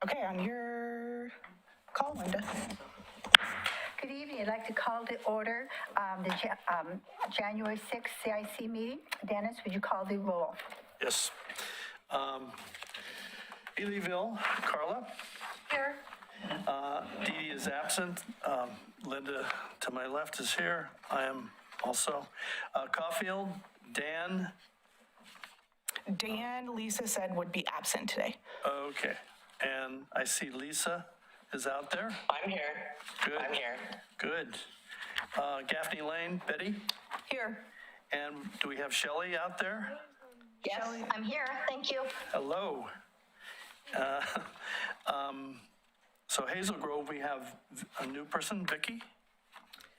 Okay, on your call, Linda. Good evening. I'd like to call to order the January 6th CIC meeting. Dennis, would you call the roll? Yes. Elyville, Carla. Here. Dee Dee is absent. Linda to my left is here. I am also. Caufield, Dan. Dan, Lisa said would be absent today. Okay. And I see Lisa is out there. I'm here. Good. I'm here. Good. Gaffney Lane, Betty. Here. And do we have Shelley out there? Yes, I'm here. Thank you. Hello. So Hazel Grove, we have a new person, Vicky.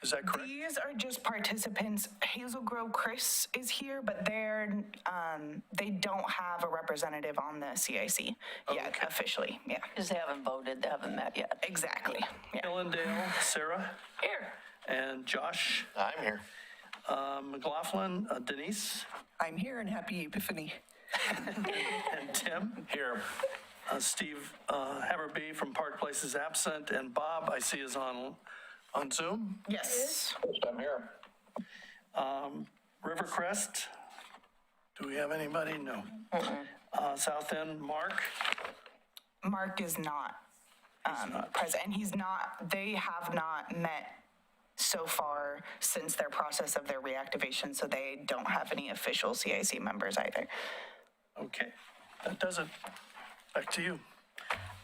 Is that correct? These are just participants. Hazel Grove Chris is here, but they don't have a representative on the CIC yet, Okay. officially. Yeah, Because they haven't voted, they haven't met yet. exactly. Yeah. Hillendale, Sarah, Here. and Josh. I'm here. McLaughlin, Denise, I'm here and happy Epiphany. and Tim. Here. Steve Hammerby from Park Place is absent, and Bob, I see, is on Zoom. Yes. I'm here. Rivercrest, do we have anybody? No. South End, Mark. Mark is not present, and they have not met so far since their process of their reactivation, so they don't have any official CIC members either. Okay, that does it. Back to you.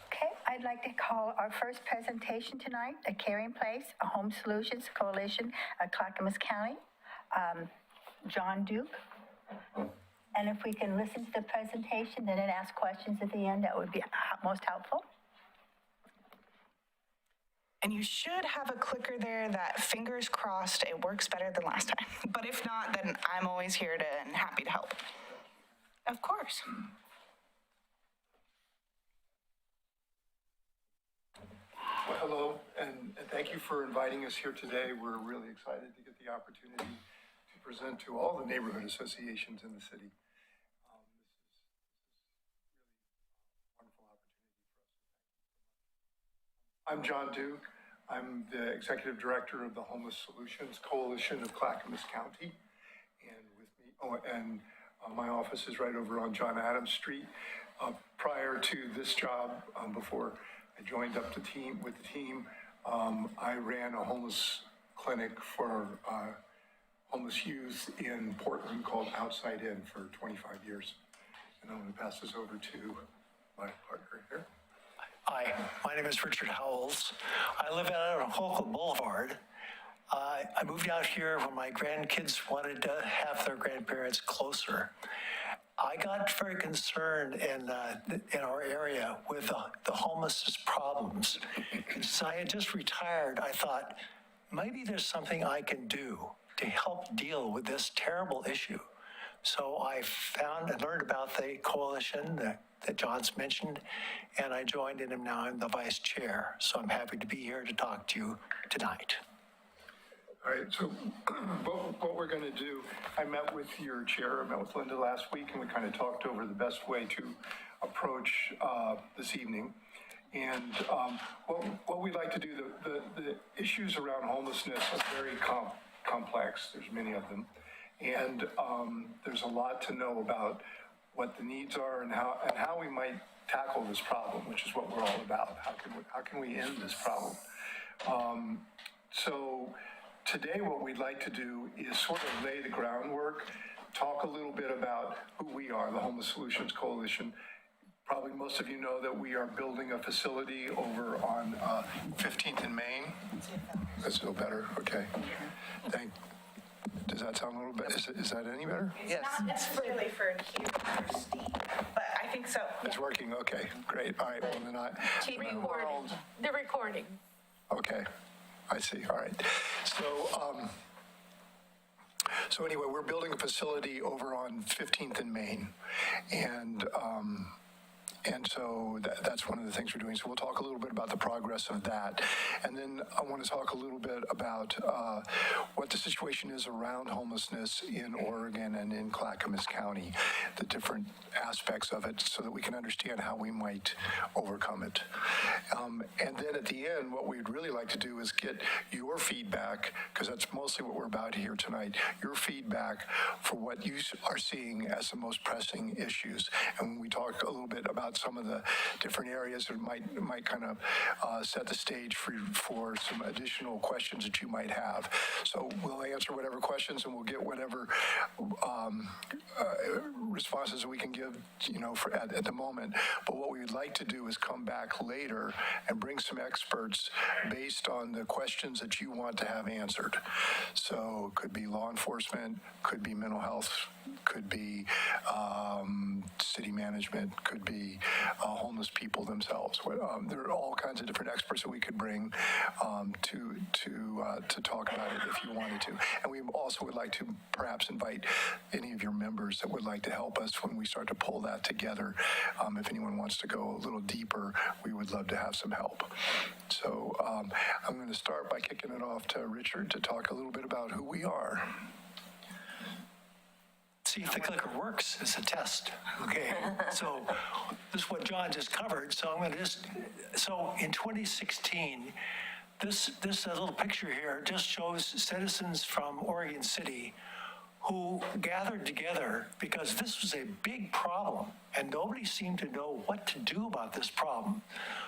Okay, I'd like to call our first presentation tonight, A Caring Place, a Home Solutions Coalition of Clackamas County. John Duke. And if we can listen to the presentation, then ask questions at the end, that would be most helpful. And you should have a clicker there that, fingers crossed, it works better than last time. But if not, then I'm always here and happy to help. Of course. Well, hello, and thank you for inviting us here today. We're really excited to get the opportunity to present to all the neighborhood associations in the city. This is really a wonderful opportunity for us. I'm John Duke. I'm the Executive Director of the Homeless Solutions Coalition of Clackamas County. And with me, my office is right over on John Adams Street. Prior to this job, before I joined up with the team, I ran a homeless clinic for homeless youth in Portland called Outside In for 25 years. And I'm going to pass this over to my partner here. Hi, my name is Richard Howells. I live out on Holcomb Boulevard. I moved out here when my grandkids wanted to have their grandparents closer. I got very concerned in our area with the homelessness problems. Since I had just retired, I thought, maybe there's something I can do to help deal with this terrible issue. So I found and learned about the coalition that John's mentioned, and I joined in, and now I'm the vice chair. So I'm happy to be here to talk to you tonight. All right, so what we're going to do, I met with your chair, I met with Linda last week, and we kind of talked over the best way to approach this evening. And what we'd like to do, the issues around homelessness are very complex. There's many of them. And there's a lot to know about what the needs are and how we might tackle this problem, which is what we're all about. How can we end this problem? So today what we'd like to do is sort of lay the groundwork, talk a little bit about who we are, the Homeless Solutions Coalition. Probably most of you know that we are building a facility over on 15th and Main. That's no better, okay. Does that sound a little better? Is that any better? Yes. Not necessarily for here for Steve, but I think so. It's working, okay, great, all right, well then The recording. okay, I see, all right. So anyway, we're building a facility over on 15th and Main, and And so that's one of the things we're doing. So we'll talk a little bit about the progress of that. And then I want to talk a little bit about what the situation is around homelessness in Oregon and in Clackamas County, the different aspects of it, so that we can understand how we might overcome it. And then at the end, what we'd really like to do is get your feedback, because that's mostly what we're about here tonight, your feedback for what you are seeing as the most pressing issues. And when we talk a little bit about some of the different areas that might kind of set the stage for some additional questions that you might have. So we'll answer whatever questions and we'll get whatever responses that we can give, at the moment. But what we would like to do is come back later and bring some experts based on the questions that you want to have answered. So it could be law enforcement, could be mental health, could be city management, could be homeless people themselves. There are all kinds of different experts that we could bring to talk about it if you wanted to. And we also would like to perhaps invite any of your members that would like to help us when we start to pull that together. If anyone wants to go a little deeper, we would love to have some help. So I'm going to start by kicking it off to Richard to talk a little bit about who we are. See if the clicker works as a test. Okay, so this is what John just covered. So I'm going to so in 2016, this little picture here just shows citizens from Oregon City who gathered together because this was a big problem and nobody seemed to know what to do about this problem.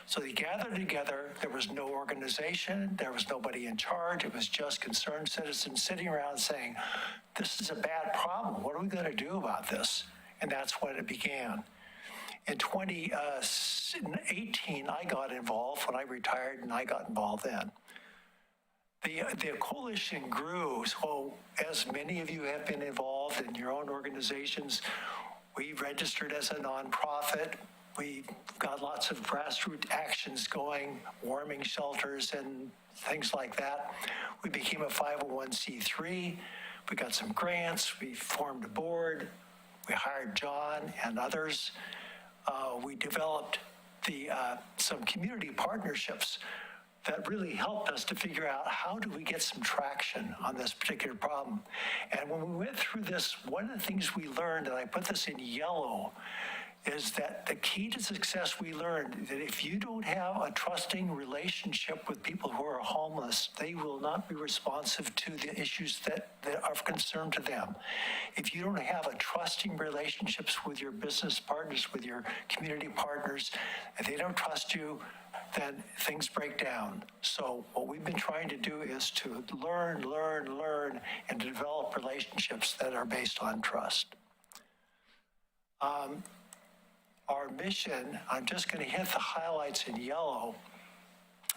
So they gathered together. There was no organization. There was nobody in charge. It was just concerned citizens sitting around saying, this is a bad problem. What are we going to do about this? And that's when it began. In 2018, I got involved when I retired, and I got involved then. The coalition grew, so as many of you have been involved in your own organizations, we registered as a nonprofit. We got lots of grassroots actions going, warming shelters and things like that. We became a 501c3. We got some grants. We formed a board. We hired John and others. We developed some community partnerships that really helped us to figure out how do we get some traction on this particular problem. And when we went through this, one of the things we learned, and I put this in yellow, is that the key to success we learned that if you don't have a trusting relationship with people who are homeless, they will not be responsive to the issues that are of concern to them. If you don't have a trusting relationships with your business partners, with your community partners, if they don't trust you, then things break down. So what we've been trying to do is to learn, and to develop relationships that are based on trust. Our mission, I'm just going to hit the highlights in yellow.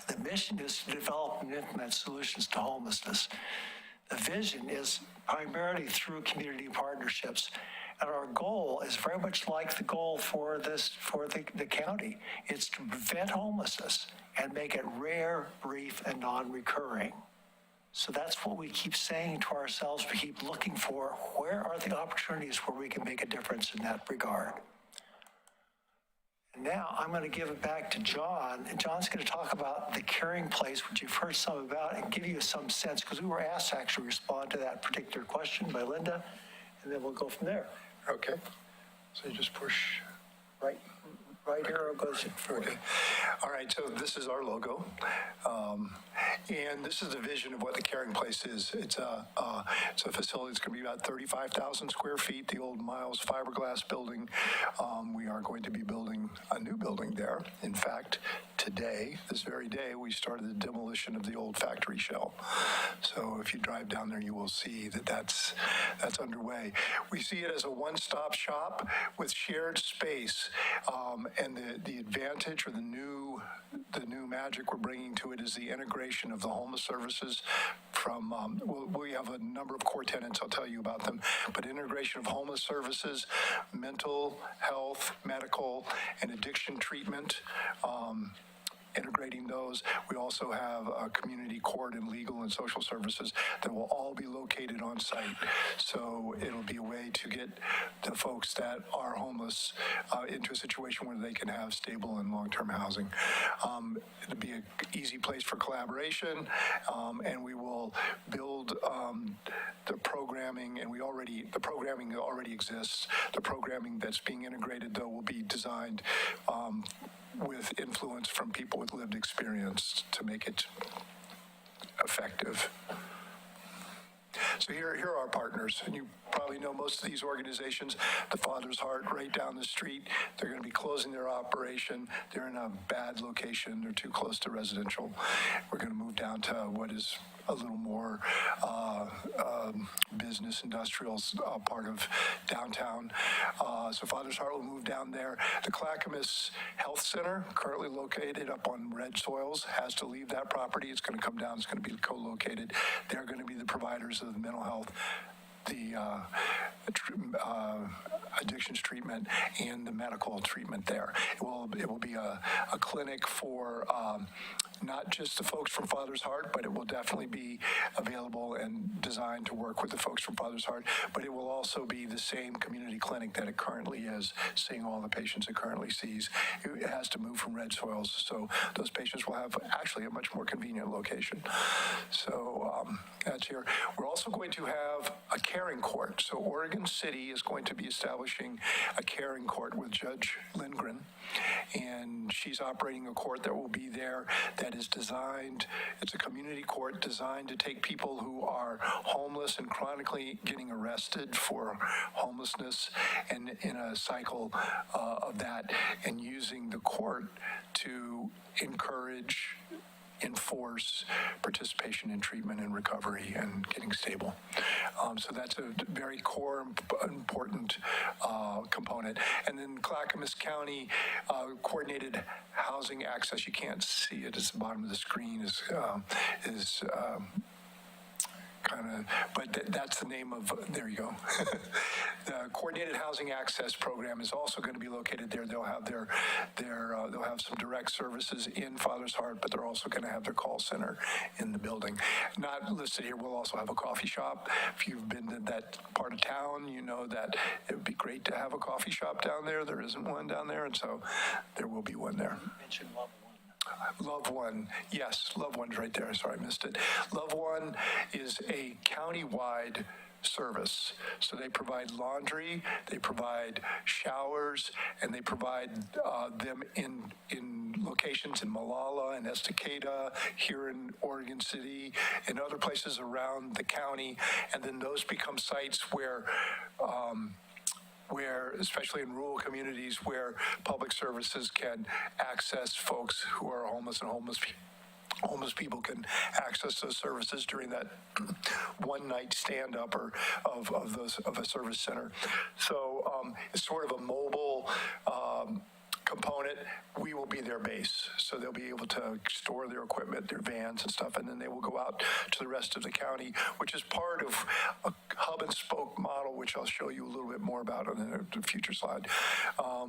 The mission is to develop and implement solutions to homelessness. The vision is primarily through community partnerships. And our goal is very much like the goal for the county. It's to prevent homelessness and make it rare, brief, and non-recurring. So that's what we keep saying to ourselves. We keep looking for where are the opportunities where we can make a difference in that regard. Now I'm going to give it back to John, and John's going to talk about the caring place, which you've heard some about, and give you some sense, because we were asked to actually respond to that particular question by Linda, and then we'll go from there. Okay. So you just push Right arrow goes in forward. Okay. All right, so this is our logo. And this is the vision of what the caring place is. It's a facility that's going to be about 35,000 square feet, the old Miles fiberglass building. We are going to be building a new building there. In fact, today, this very day, we started the demolition of the old factory shell. So if you drive down there, you will see that that's underway. We see it as a one-stop shop with shared space. And the advantage or the new magic we're bringing to it is the integration of the homeless services from, we have a number of core tenants, I'll tell you about them, but integration of homeless services, mental health, medical, and addiction treatment, integrating those. We also have a community court and legal and social services that will all be located on site. So it'll be a way to get the folks that are homeless into a situation where they can have stable and long-term housing. It'll be an easy place for collaboration, and we will build the programming, and the programming already exists. The programming that's being integrated, though, will be designed with influence from people with lived experience to make it effective. So here are our partners, and you probably know most of these organizations. The Father's Heart right down the street, they're going to be closing their operation. They're in a bad location. They're too close to residential. We're going to move down to what is a little more business, industrial part of downtown. So Father's Heart will move down there. The Clackamas Health Center, currently located up on red soils, has to leave that property. It's going to come down. It's going to be co-located. They're going to be the providers of the mental health, the addictions treatment, and the medical treatment there. It will be a clinic for not just the folks from Father's Heart, but it will definitely be available and designed to work with the folks from Father's Heart. But it will also be the same community clinic that it currently is, seeing all the patients it currently sees. It has to move from red soils, so those patients will have actually a much more convenient location. So that's here. We're also going to have a caring court. So Oregon City is going to be establishing a caring court with Judge Lindgren, and she's operating a court that will be there that is designed, it's a community court designed to take people who are homeless and chronically getting arrested for homelessness and in a cycle of that, and using the court to enforce participation in treatment and recovery and getting stable. So that's a very core, important component. And then Clackamas County coordinated housing access. You can't see it. It's the bottom of the screen is kind of, but that's the name of, there you go. The Coordinated Housing Access Program is also going to be located there. They'll have they'll have some direct services in Father's Heart, but they're also going to have their call center in the building. Not listed here, we'll also have a coffee shop. If you've been to that part of town, you know that it would be great to have a coffee shop down there. There isn't one down there, and so there will be one there. Mention Love One. Love One, yes, Love One's right there. Sorry, I missed it. Love One is a county-wide service. So they provide laundry, they provide showers, and they provide them in locations in Malala and Estacada, here in Oregon City, and other places around the county. And then those become sites where, especially in rural communities, where public services can access folks who are homeless, and homeless people can access those services during that one night stand up or of a service center. So it's sort of a mobile component. We will be their base, so they'll be able to store their equipment, their vans and stuff, and then they will go out to the rest of the county, which is part of a hub and spoke model, which I'll show you a little bit more about on the future slide.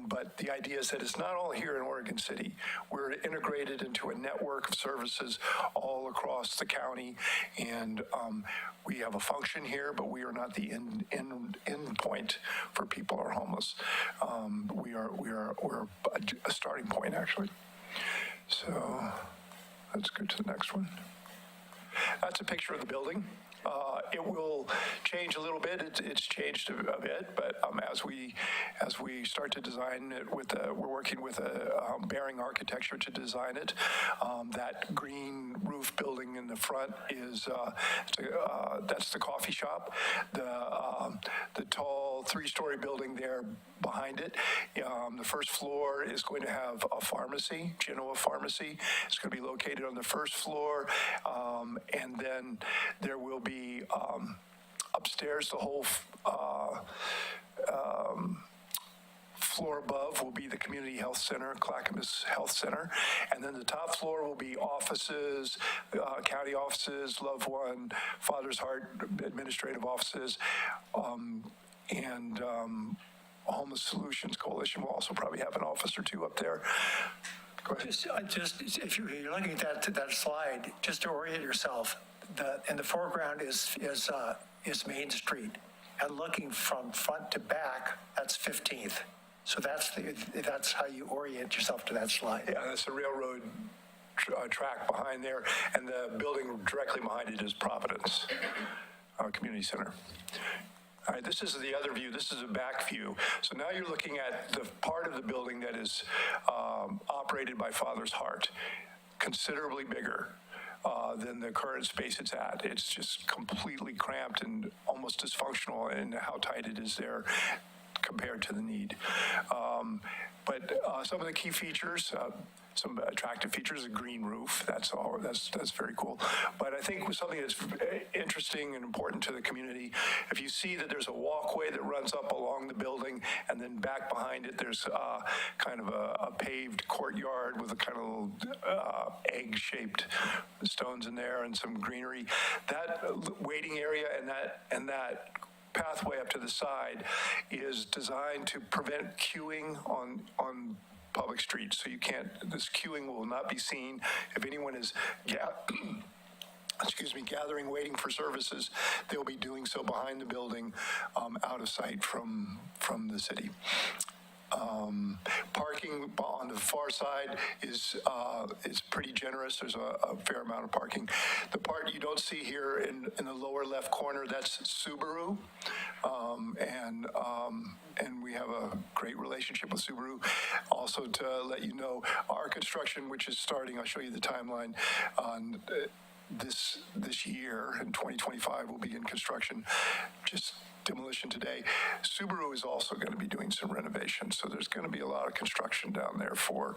But the idea is that it's not all here in Oregon City. We're integrated into a network of services all across the county, and we have a function here, but we are not the end point for people who are homeless. We're a starting point, actually. So let's go to the next one. That's a picture of the building. It will change a little bit. It's changed a bit, but as we start to design it we're working with a Bearing Architecture to design it. That green roof building in the front is that's the coffee shop. The tall 3-story building there behind it. The first floor is going to have a pharmacy, Genoa Pharmacy. It's going to be located on the first floor, and then there will be upstairs, the whole floor above will be the Community Health Center, Clackamas Health Center, and then the top floor will be offices, county offices, Love One, Father's Heart administrative offices, and Homeless Solutions Coalition will also probably have an office or two up there. Just if you're looking at that slide, just to orient yourself, in the foreground is Main Street, and looking from front to back, that's 15th. So that's how you orient yourself to that slide. Yeah, that's the railroad track behind there, and the building directly behind it is Providence Community Center. All right, this is the other view. This is a back view. So now you're looking at the part of the building that is operated by Father's Heart, considerably bigger than the current space it's at. It's just completely cramped and almost dysfunctional in how tight it is there compared to the need. But some of the key features, some attractive features, a green roof. That's very cool. But I think something that's interesting and important to the community, if you see that there's a walkway that runs up along the building, and then back behind it, there's kind of a paved courtyard with a kind of little egg-shaped stones in there and some greenery. That waiting area and that pathway up to the side is designed to prevent queuing on public streets. So this queuing will not be seen. If anyone is gathering, waiting for services, they'll be doing so behind the building, out of sight from the city. Parking on the far side is pretty generous. There's a fair amount of parking. The part you don't see here in the lower left corner, that's Subaru, and we have a great relationship with Subaru. Also, to let you know, our construction, which is starting, I'll show you the timeline on this year in 2025, will begin construction. Just demolition today. Subaru is also going to be doing some renovations, so there's going to be a lot of construction down there for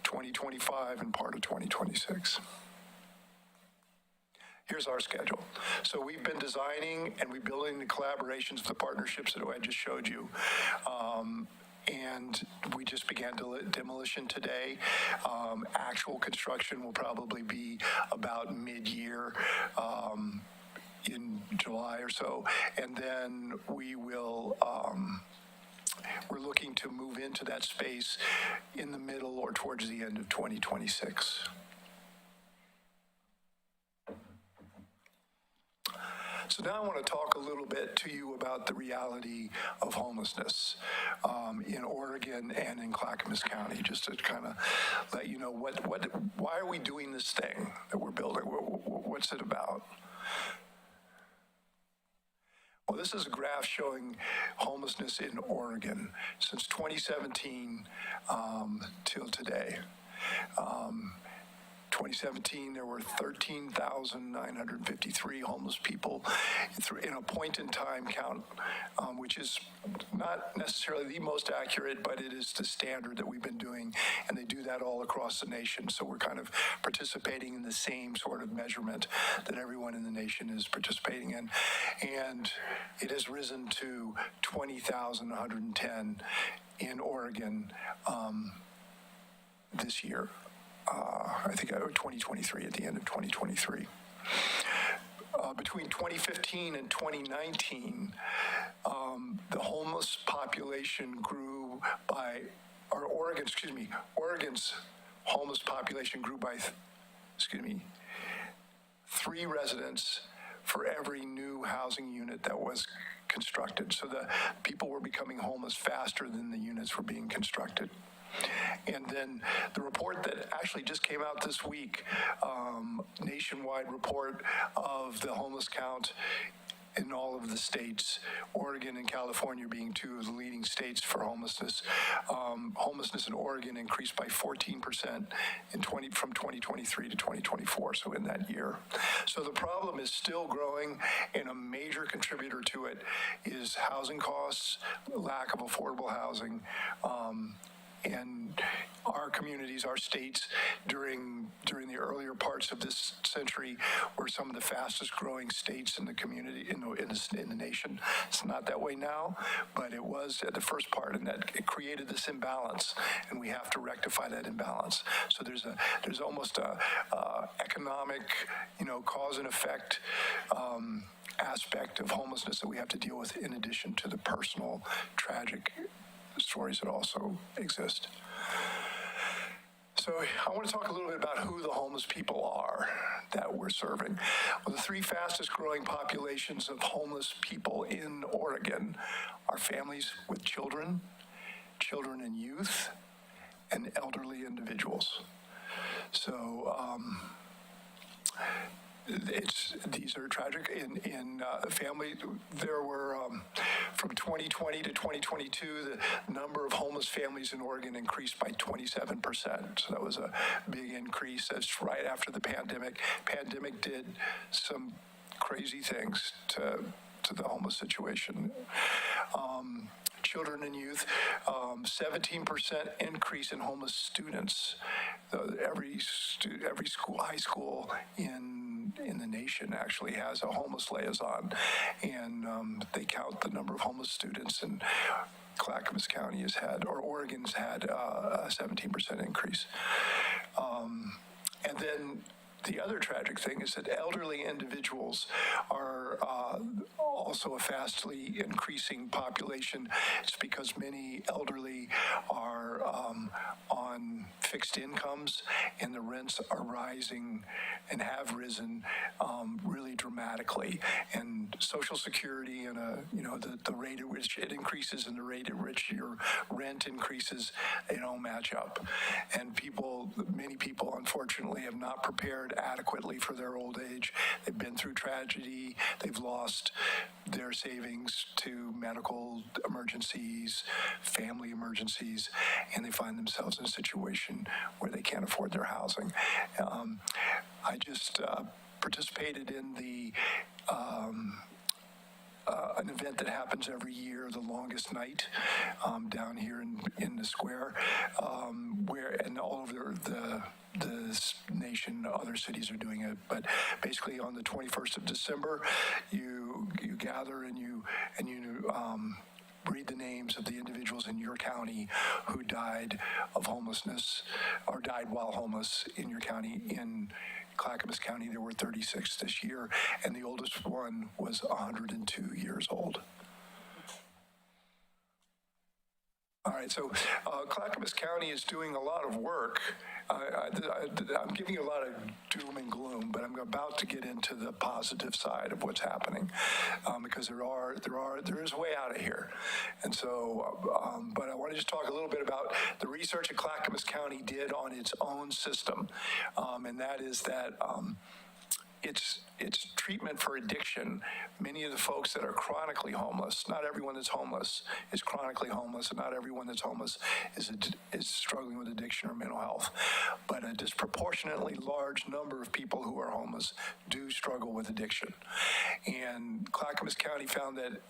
2025 and part of 2026. Here's our schedule. So we've been designing and we're building the collaborations, the partnerships that I just showed you. And we just began demolition today. Actual construction will probably be about mid-year, in July or so, and then we will, we're looking to move into that space in the middle or towards the end of 2026. So now I want to talk a little bit to you about the reality of homelessness in Oregon and in Clackamas County, just to kind of let you know why are we doing this thing that we're building? What's it about? Well, this is a graph showing homelessness in Oregon since 2017 till today. 2017, there were 13,953 homeless people in a point-in-time count, which is not necessarily the most accurate, but it is the standard that we've been doing, and they do that all across the nation. So we're kind of participating in the same sort of measurement that everyone in the nation is participating in. And it has risen to 20,110 in Oregon this year. I think 2023, at the end of 2023. Between 2015 and 2019, the homeless population grew by, Oregon's homeless population grew by, 3 residents for every new housing unit that was constructed. So the people were becoming homeless faster than the units were being constructed. And then the report that actually just came out this week, nationwide report of the homeless count in all of the states, Oregon and California being 2 of the leading states for homelessness. Homelessness in Oregon increased by 14% from 2023 to 2024, so in that year. So the problem is still growing, and a major contributor to it is housing costs, lack of affordable housing, and our communities, our states, during the earlier parts of this century were some of the fastest growing states in the community, in the nation. It's not that way now, but it was at the first part, and that it created this imbalance, and we have to rectify that imbalance. So there's almost a economic, cause and effect aspect of homelessness that we have to deal with, in addition to the personal, tragic stories that also exist. So I want to talk a little bit about who the homeless people are that we're serving. Well, the three fastest growing populations of homeless people in Oregon are families with children, children and youth, and elderly individuals. So these are tragic. In family, there were, from 2020 to 2022, the number of homeless families in Oregon increased by 27%. So that was a big increase. That's right after the pandemic. Pandemic did some crazy things to the homeless situation. Children and youth, 17% increase in homeless students. Every school, high school in the nation actually has a homeless liaison, and they count the number of homeless students. And Clackamas County has had, or Oregon's had, a 17% increase. And then the other tragic thing is that elderly individuals are also a fastly increasing population. It's because many elderly are on fixed incomes, and the rents are rising and have risen really dramatically. And Social Security and the rate at which it increases and the rate at which your rent increases, they don't match up. And many people, unfortunately, have not prepared adequately for their old age. They've been through tragedy. They've lost their savings to medical emergencies, family emergencies, and they find themselves in a situation where they can't afford their housing. I just participated in an event that happens every year, the Longest Night, down here in the square, and all over the nation, other cities are doing it. But basically, on the 21st of December, you gather and you read the names of the individuals in your county who died of homelessness or died while homeless in your county. In Clackamas County, there were 36 this year, and the oldest one was 102 years old. All right, so Clackamas County is doing a lot of work. I'm giving you a lot of doom and gloom, but I'm about to get into the positive side of what's happening, because there is a way out of here. And so, but I want to just talk a little bit about the research that Clackamas County did on its own system, and that is that it's treatment for addiction. Many of the folks that are chronically homeless, not everyone that's homeless is chronically homeless, and not everyone that's homeless is struggling with addiction or mental health. But a disproportionately large number of people who are homeless do struggle with addiction. And Clackamas County found that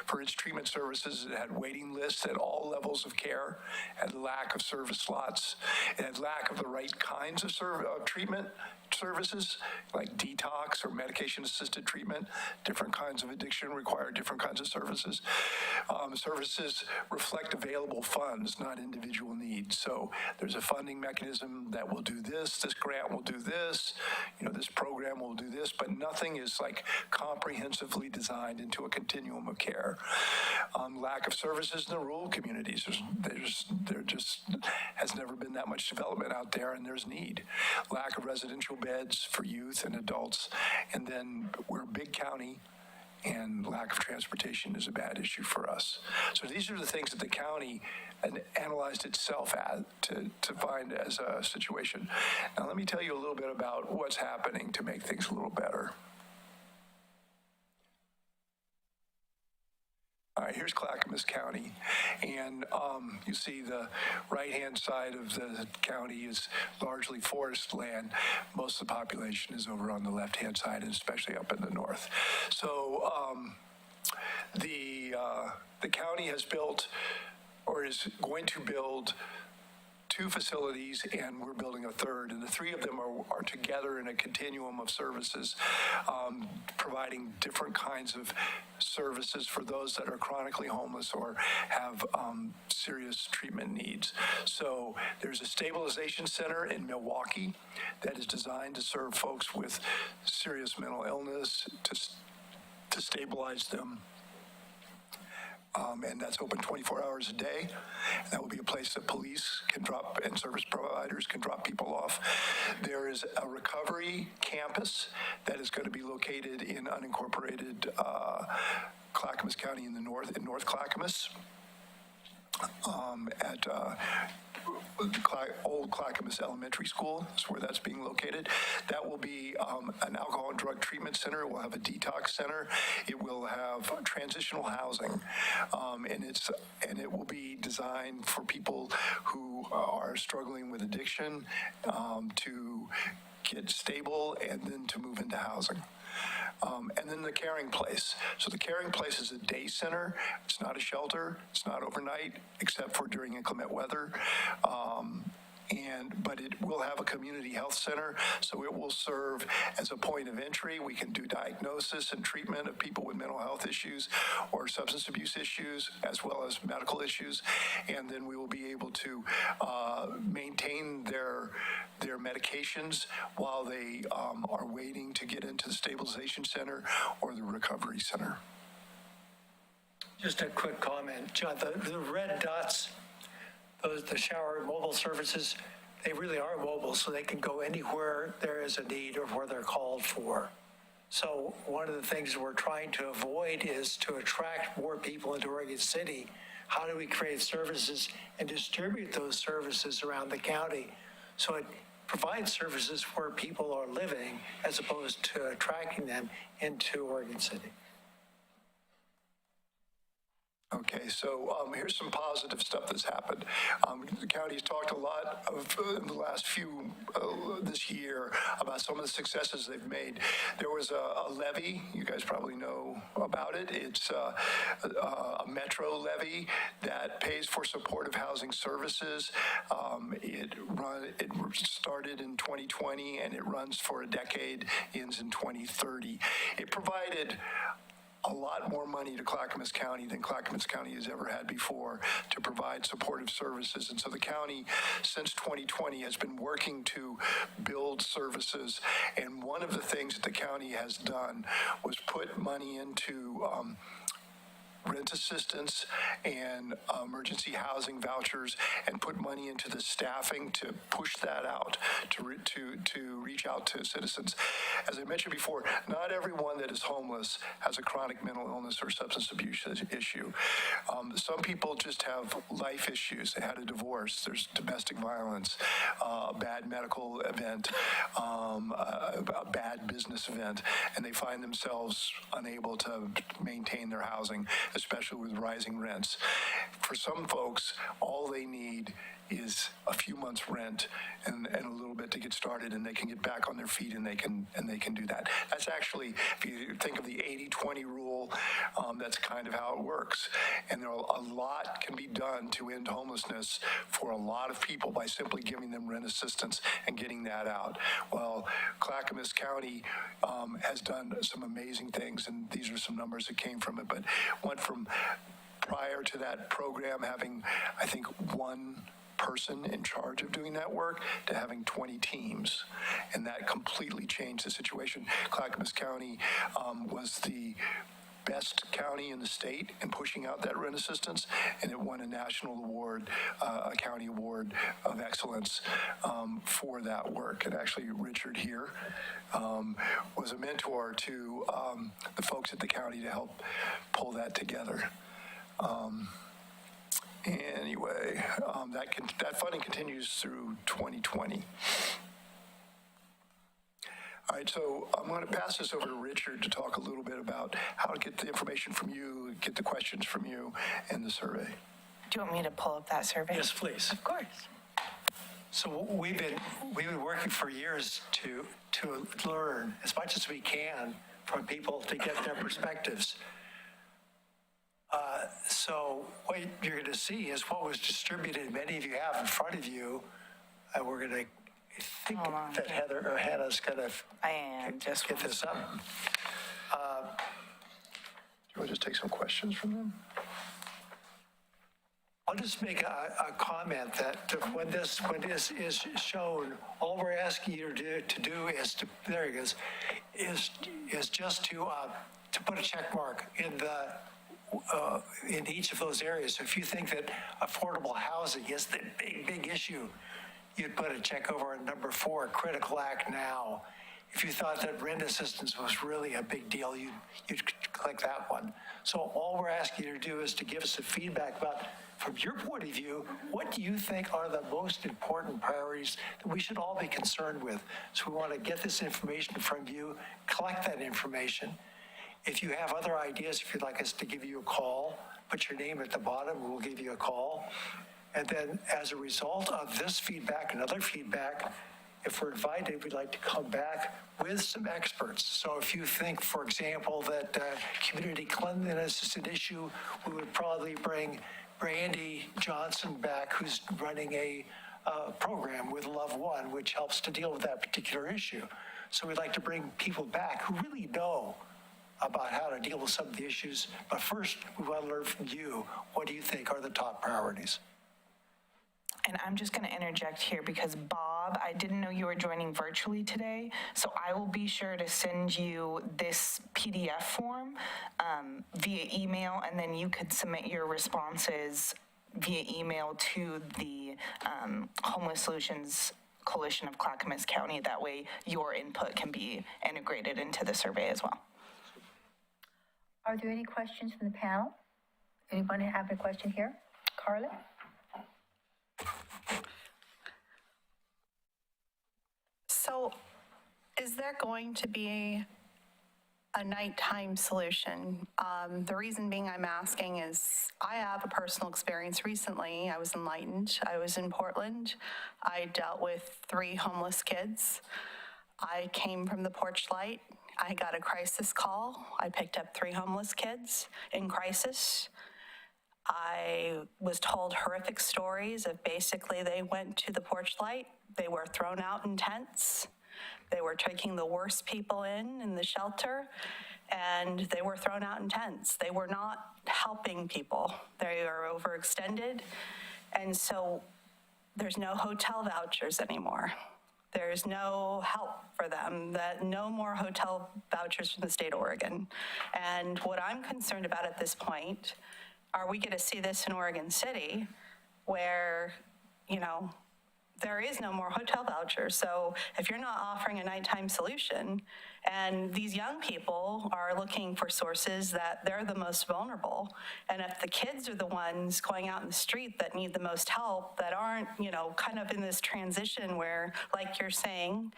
for its treatment services, it had waiting lists at all levels of care, had lack of service slots, it had lack of the right kinds of treatment services, like detox or medication-assisted treatment. Different kinds of addiction require different kinds of services. Services reflect available funds, not individual needs. So there's a funding mechanism that will do this grant will do this, this program will do this, but nothing is like comprehensively designed into a continuum of care. Lack of services in the rural communities. There just has never been that much development out there, and there's need. Lack of residential beds for youth and adults. And then we're a big county, and lack of transportation is a bad issue for us. So these are the things that the county analyzed itself to find as a situation. Now let me tell you a little bit about what's happening to make things a little better. All right, here's Clackamas County, and you see the right-hand side of the county is largely forest land. Most of the population is over on the left-hand side, and especially up in the north. So the county has built, or is going to build, 2 facilities, and we're building a third, and the 3 of them are together in a continuum of services, providing different kinds of services for those that are chronically homeless or have serious treatment needs. So there's a stabilization center in Milwaukee that is designed to serve folks with serious mental illness, to stabilize them. and that's open 24 hours a day. That will be a place that police can drop and service providers can drop people off. There is a recovery campus that is going to be located in unincorporated Clackamas County in North Clackamas. At Old Clackamas Elementary School is where that's being located. That will be an alcohol and drug treatment center. It will have a detox center. It will have transitional housing, and it will be designed for people who are struggling with addiction to get stable and then to move into housing. And then the caring place. So the caring place is a day center. It's not a shelter. It's not overnight, except for during inclement weather. But it will have a community health center, so it will serve as a point of entry. We can do diagnosis and treatment of people with mental health issues or substance abuse issues, as well as medical issues. And then we will be able to maintain their medications while they are waiting to get into the stabilization center or the recovery center. Just a quick comment, John, the red dots, the shower mobile services, they really are mobile, so they can go anywhere there is a need or where they're called for. So one of the things we're trying to avoid is to attract more people into Oregon City. How do we create services and distribute those services around the county so it provides services where people are living as opposed to attracting them into Oregon City? Okay, so here's some positive stuff that's happened. The county's talked a lot in the last this year about some of the successes they've made. There was a levy, you guys probably know about it. It's a metro levy that pays for supportive housing services. It started in 2020 and it runs for a decade, ends in 2030. It provided a lot more money to Clackamas County than Clackamas County has ever had before to provide supportive services. And so the county, since 2020, has been working to build services. And one of the things that the county has done was put money into rent assistance and emergency housing vouchers, and put money into the staffing to push that out, to reach out to citizens. As I mentioned before, not everyone that is homeless has a chronic mental illness or substance abuse issue. Some people just have life issues. They had a divorce, there's domestic violence, a bad medical event, a bad business event, and they find themselves unable to maintain their housing, especially with rising rents. For some folks, all they need is a few months rent and a little bit to get started, and they can get back on their feet, and they can do that. That's actually, if you think of the 80-20 rule, that's kind of how it works. And a lot can be done to end homelessness for a lot of people by simply giving them rent assistance and getting that out. Well, Clackamas County has done some amazing things, and these are some numbers that came from it, but went from prior to that program having, I think, one person in charge of doing that work to having 20 teams, and that completely changed the situation. Clackamas County was the best county in the state in pushing out that rent assistance, and it won a national award, a county award of excellence for that work. And actually, Richard here was a mentor to the folks at the county to help pull that together. Anyway, that funding continues through 2020. All right, so I'm going to pass this over to Richard to talk a little bit about how to get the information from you, get the questions from you, and the survey. Do you want me to pull up that survey? Yes, please. Of course. So we've been working for years to learn as much as we can from people to get their perspectives. So what you're going to see is what was distributed. Many of you have in front of you. We're going to think that Hannah's going to get this up. Do you want to just take some questions from them? I'll just make a comment that when this is shown, all we're asking you to do is there he goes, is just to put a check mark in the in each of those areas. So if you think that affordable housing is the big issue, you'd put a check over on number 4, critical act now. If you thought that rent assistance was really a big deal, you'd click that one. So all we're asking you to do is to give us some feedback about, from your point of view, what do you think are the most important priorities that we should all be concerned with? So we want to get this information from you, collect that information. If you have other ideas, if you'd like us to give you a call, put your name at the bottom, we'll give you a call. And then as a result of this feedback and other feedback, if we're invited, we'd like to come back with some experts. So if you think, for example, that community cleanliness is an issue, we would probably bring Brandy Johnson back, who's running a program with Love One, which helps to deal with that particular issue. So we'd like to bring people back who really know about how to deal with some of the issues. But first, we want to learn from you. What do you think are the top priorities? And I'm just going to interject here because Bob, I didn't know you were joining virtually today, so I will be sure to send you this PDF form via email, and then you could submit your responses via email to the Homeless Solutions Coalition of Clackamas County. That way your input can be integrated into the survey as well. Are there any questions from the panel? Anyone have a question here? Carla? So is there going to be a nighttime solution? The reason being I'm asking is I have a personal experience recently. I was enlightened. I was in Portland. I dealt with 3 homeless kids. I came from the porch light. I got a crisis call. I picked up 3 homeless kids in crisis. I was told horrific stories of basically they went to the porch light, they were thrown out in tents, they were taking the worst people in the shelter, and they were thrown out in tents. They were not helping people. They are overextended, and so there's no hotel vouchers anymore. There's no help for them, that no more hotel vouchers from the state of Oregon. And what I'm concerned about at this point, are we going to see this in Oregon City where, there is no more hotel vouchers? So if you're not offering a nighttime solution, and these young people are looking for sources that they're the most vulnerable, and if the kids are the ones going out in the street that need the most help, that aren't, kind of in this transition where, like you're saying,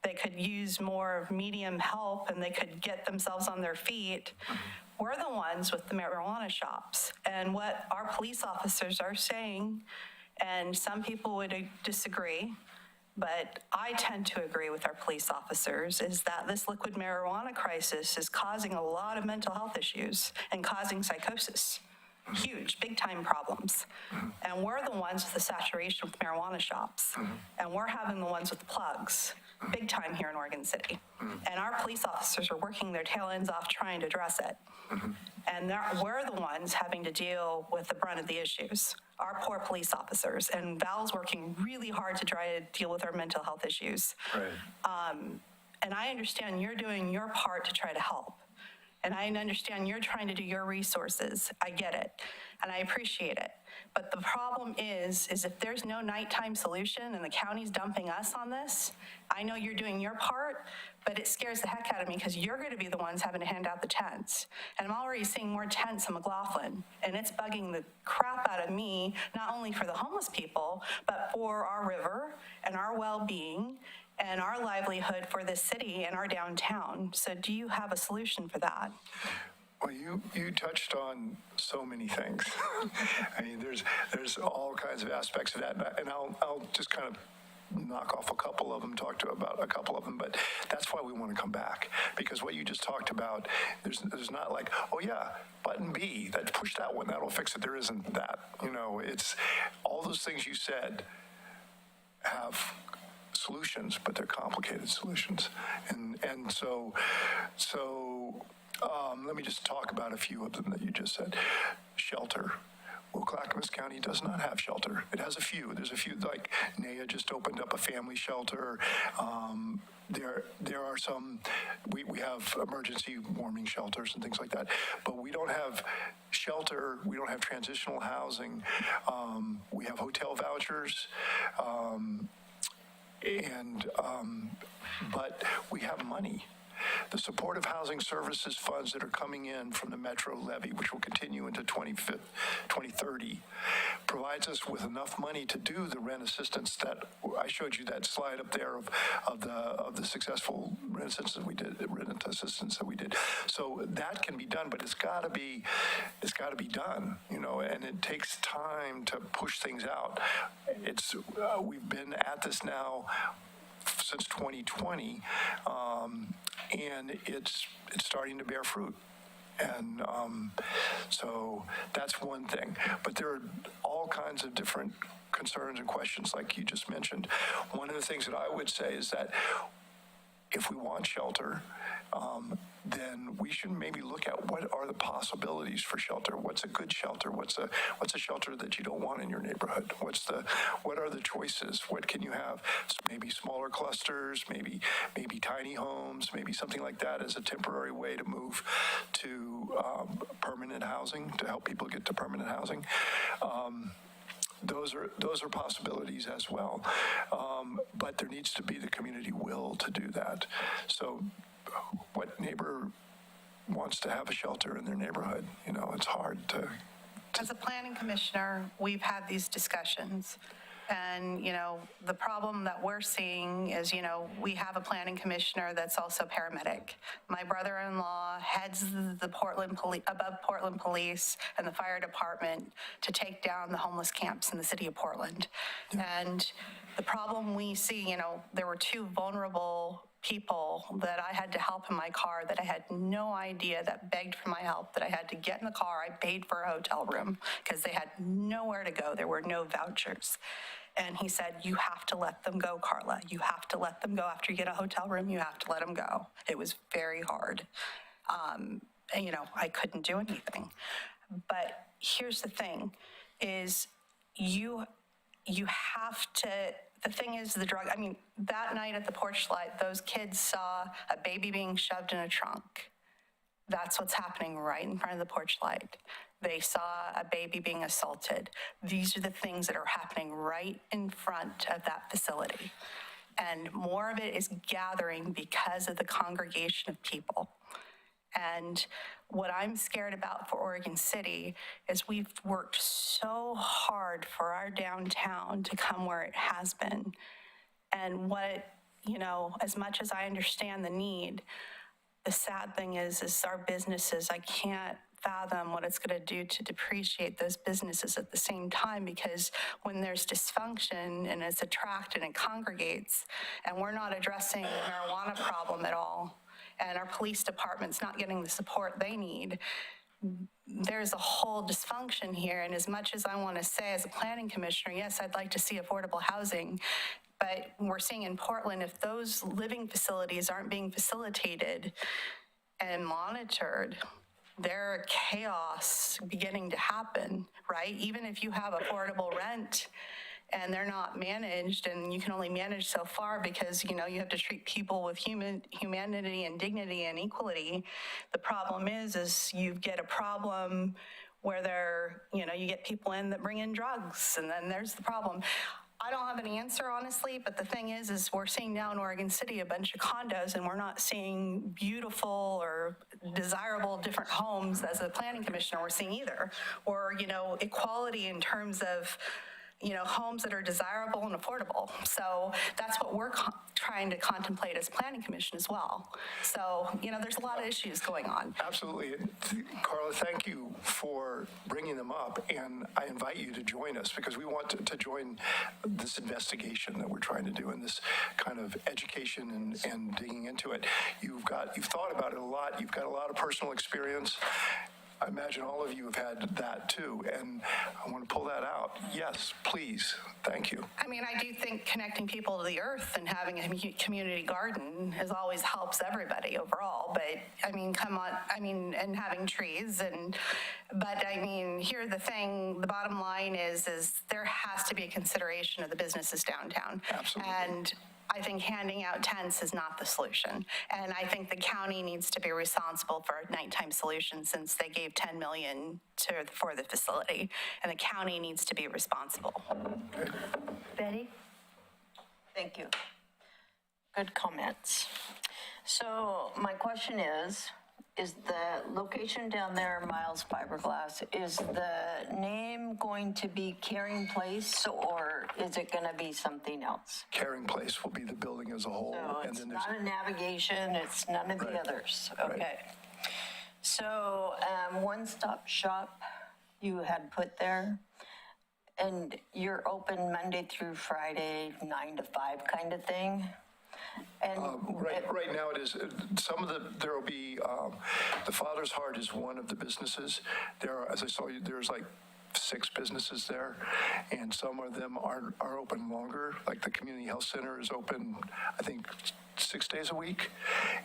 they could use more medium help and they could get themselves on their feet, we're the ones with the marijuana shops. And what our police officers are saying, and some people would disagree, but I tend to agree with our police officers, is that this liquid marijuana crisis is causing a lot of mental health issues and causing psychosis. Huge, big time problems. And we're the ones with the saturation with marijuana shops. And we're having the ones with the plugs, big time here in Oregon City. And our police officers are working their tail ends off trying to address it. And we're the ones having to deal with the brunt of the issues, our poor police officers. And Val's working really hard to try to deal with our mental health issues. Right. And I understand you're doing your part to try to help. And I understand you're trying to do your resources. I get it. And I appreciate it. But the problem is if there's no nighttime solution and the county's dumping us on this, I know you're doing your part, but it scares the heck out of me because you're going to be the ones having to hand out the tents. And I'm already seeing more tents in McLaughlin, and it's bugging the crap out of me, not only for the homeless people, but for our river and our well-being and our livelihood for this city and our downtown. So do you have a solution for that? Well, you touched on so many things. I mean, there's all kinds of aspects of that, and I'll just kind of knock off a couple of them, talk to about a couple of them, but that's why we want to come back, because what you just talked about, there's not like, oh yeah, button B, that push that one, that'll fix it. There isn't that. It's all those things you said have solutions, but they're complicated solutions. And so let me just talk about a few of them that you just said. Shelter. Well, Clackamas County does not have shelter. It has a few. There's a few, like NAIA just opened up a family shelter. There are some, we have emergency warming shelters and things like that, but we don't have shelter, we don't have transitional housing. We have hotel vouchers, but we have money. The Supportive Housing Services funds that are coming in from the Metro levy, which will continue into 2030, provides us with enough money to do the rent assistance that I showed you that slide up there of the successful rent assistance that we did. So that can be done, but it's got to be done, and it takes time to push things out. We've been at this now since 2020, and it's starting to bear fruit. And so that's one thing. But there are all kinds of different concerns and questions like you just mentioned. One of the things that I would say is that if we want shelter, then we should maybe look at what are the possibilities for shelter. What's a good shelter? What's a shelter that you don't want in your neighborhood? What are the choices? What can you have? Maybe smaller clusters, maybe tiny homes, maybe something like that as a temporary way to move to permanent housing, to help people get to permanent housing. Those are possibilities as well, but there needs to be the community will to do that. So, what neighbor wants to have a shelter in their neighborhood? It's hard to. As a planning commissioner, we've had these discussions. And, the problem that we're seeing is, we have a planning commissioner that's also paramedic. My brother-in-law heads the above Portland Police and the fire department to take down the homeless camps in the city of Portland. And the problem we see, there were two vulnerable people that I had to help in my car that I had no idea that begged for my help, that I had to get in the car. I paid for a hotel room because they had nowhere to go. There were no vouchers. And he said, you have to let them go, Carla. You have to let them go. After you get a hotel room, you have to let them go. It was very hard. And, I couldn't do anything. But here's the thing, is you have to, the thing is the drug, that night at the porch light, those kids saw a baby being shoved in a trunk. That's what's happening right in front of the porch light. They saw a baby being assaulted. These are the things that are happening right in front of that facility. And more of it is gathering because of the congregation of people. And what I'm scared about for Oregon City is we've worked so hard for our downtown to come where it has been. And as much as I understand the need, the sad thing is our businesses, I can't fathom what it's going to do to depreciate those businesses at the same time, because when there's dysfunction and it's attracted and congregates, and we're not addressing the marijuana problem at all, and our police department's not getting the support they need, there's a whole dysfunction here. And as much as I want to say as a planning commissioner, yes, I'd like to see affordable housing, but we're seeing in Portland, if those living facilities aren't being facilitated and monitored, there are chaos beginning to happen, right? Even if you have affordable rent and they're not managed, and you can only manage so far because, you have to treat people with humanity and dignity and equality. The problem is you get a problem where you get people in that bring in drugs, and then there's the problem. I don't have an answer, honestly, but the thing is we're seeing now in Oregon City a bunch of condos, and we're not seeing beautiful or desirable different homes as a planning commissioner we're seeing either. Or, equality in terms of, homes that are desirable and affordable. So that's what we're trying to contemplate as planning commission as well. So, there's a lot of issues going on. Absolutely. Carla, thank you for bringing them up, and I invite you to join us because we want to join this investigation that we're trying to do and this kind of education and digging into it. You've thought about it a lot. You've got a lot of personal experience. I imagine all of you have had that too, and I want to pull that out. Yes, please, thank you. I mean, I do think connecting people to the earth and having a community garden always helps everybody overall. But I mean, come on, I mean, and having trees but I mean, here's the thing, the bottom line is there has to be a consideration of the businesses downtown. Absolutely. And I think handing out tents is not the solution. And I think the county needs to be responsible for a nighttime solution since they gave $10 million for the facility. And the county needs to be responsible. Betty? Thank you. Good comments. So my question is the location down there, Miles Fiberglass, is the name going to be Caring Place or is it going to be something else? Caring Place will be the building as a whole. So and it's then there's not a navigation, it's none of the Right. others. Right. Okay. So one-stop shop you had put there, and you're open Monday through Friday, 9 to 5 kind of thing? And Right now it is, there will be, the Father's Heart is one of the businesses. There are, as I saw you, there's like 6 businesses there, and some of them are open longer. Like the Community Health Center is open, I think, 6 days a week,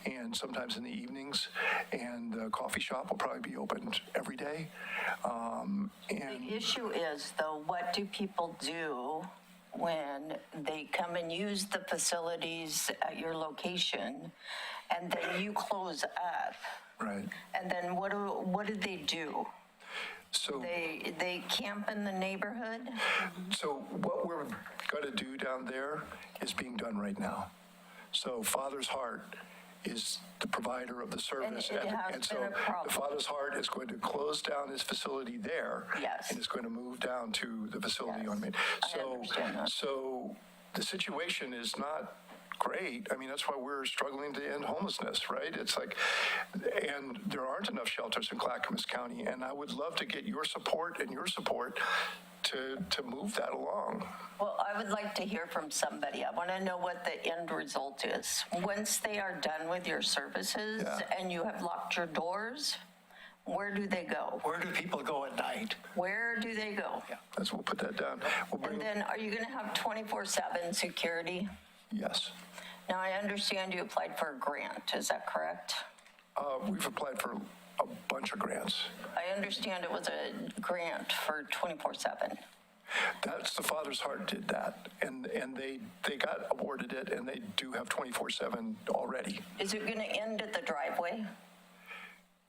and sometimes in the evenings. And the coffee shop will probably be open every day. the issue is, though, what do people do when they come and use the facilities at your location, and then you close up? Right. And then what do they do? So. They camp in the neighborhood? So what we're going to do down there is being done right now. So Father's Heart is the provider of the service. And it has so been a problem. the Father's Heart is going to close down his facility there. Yes. And it's going to move down to the facility Yes. on Main. I understand that. So the situation is not great. I mean, that's why we're struggling to end homelessness, right? It's like, and there aren't enough shelters in Clackamas County, and I would love to get your support to move that along. Well, I would like to hear from somebody. I want to know what the end result is. Once they are done with your services Yeah. and you have locked your doors, where do they go? Where do people go at night? Where do they go? We'll put that down. We'll bring, And then are you going to have 24/7 security? yes. Now, I understand you applied for a grant. Is that correct? We've applied for a bunch of grants. I understand it was a grant for 24/7. That's the Father's Heart did that, and they got awarded it, and they do have 24/7 already. Is it going to end at the driveway?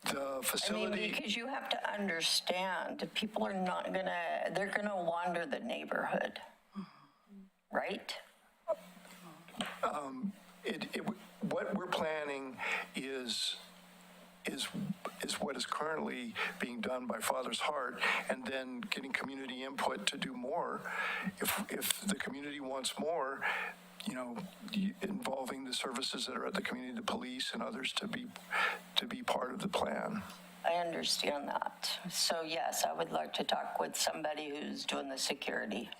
The I facility. mean, because you have to understand, people are not gonna, they're gonna wander the neighborhood, right? What we're planning is what is currently being done by Father's Heart, and then getting community input to do more. If the community wants more, involving the services that are at the community, the police and others to be part of the plan. I understand that. So yes, I would like to talk with somebody who's doing the security.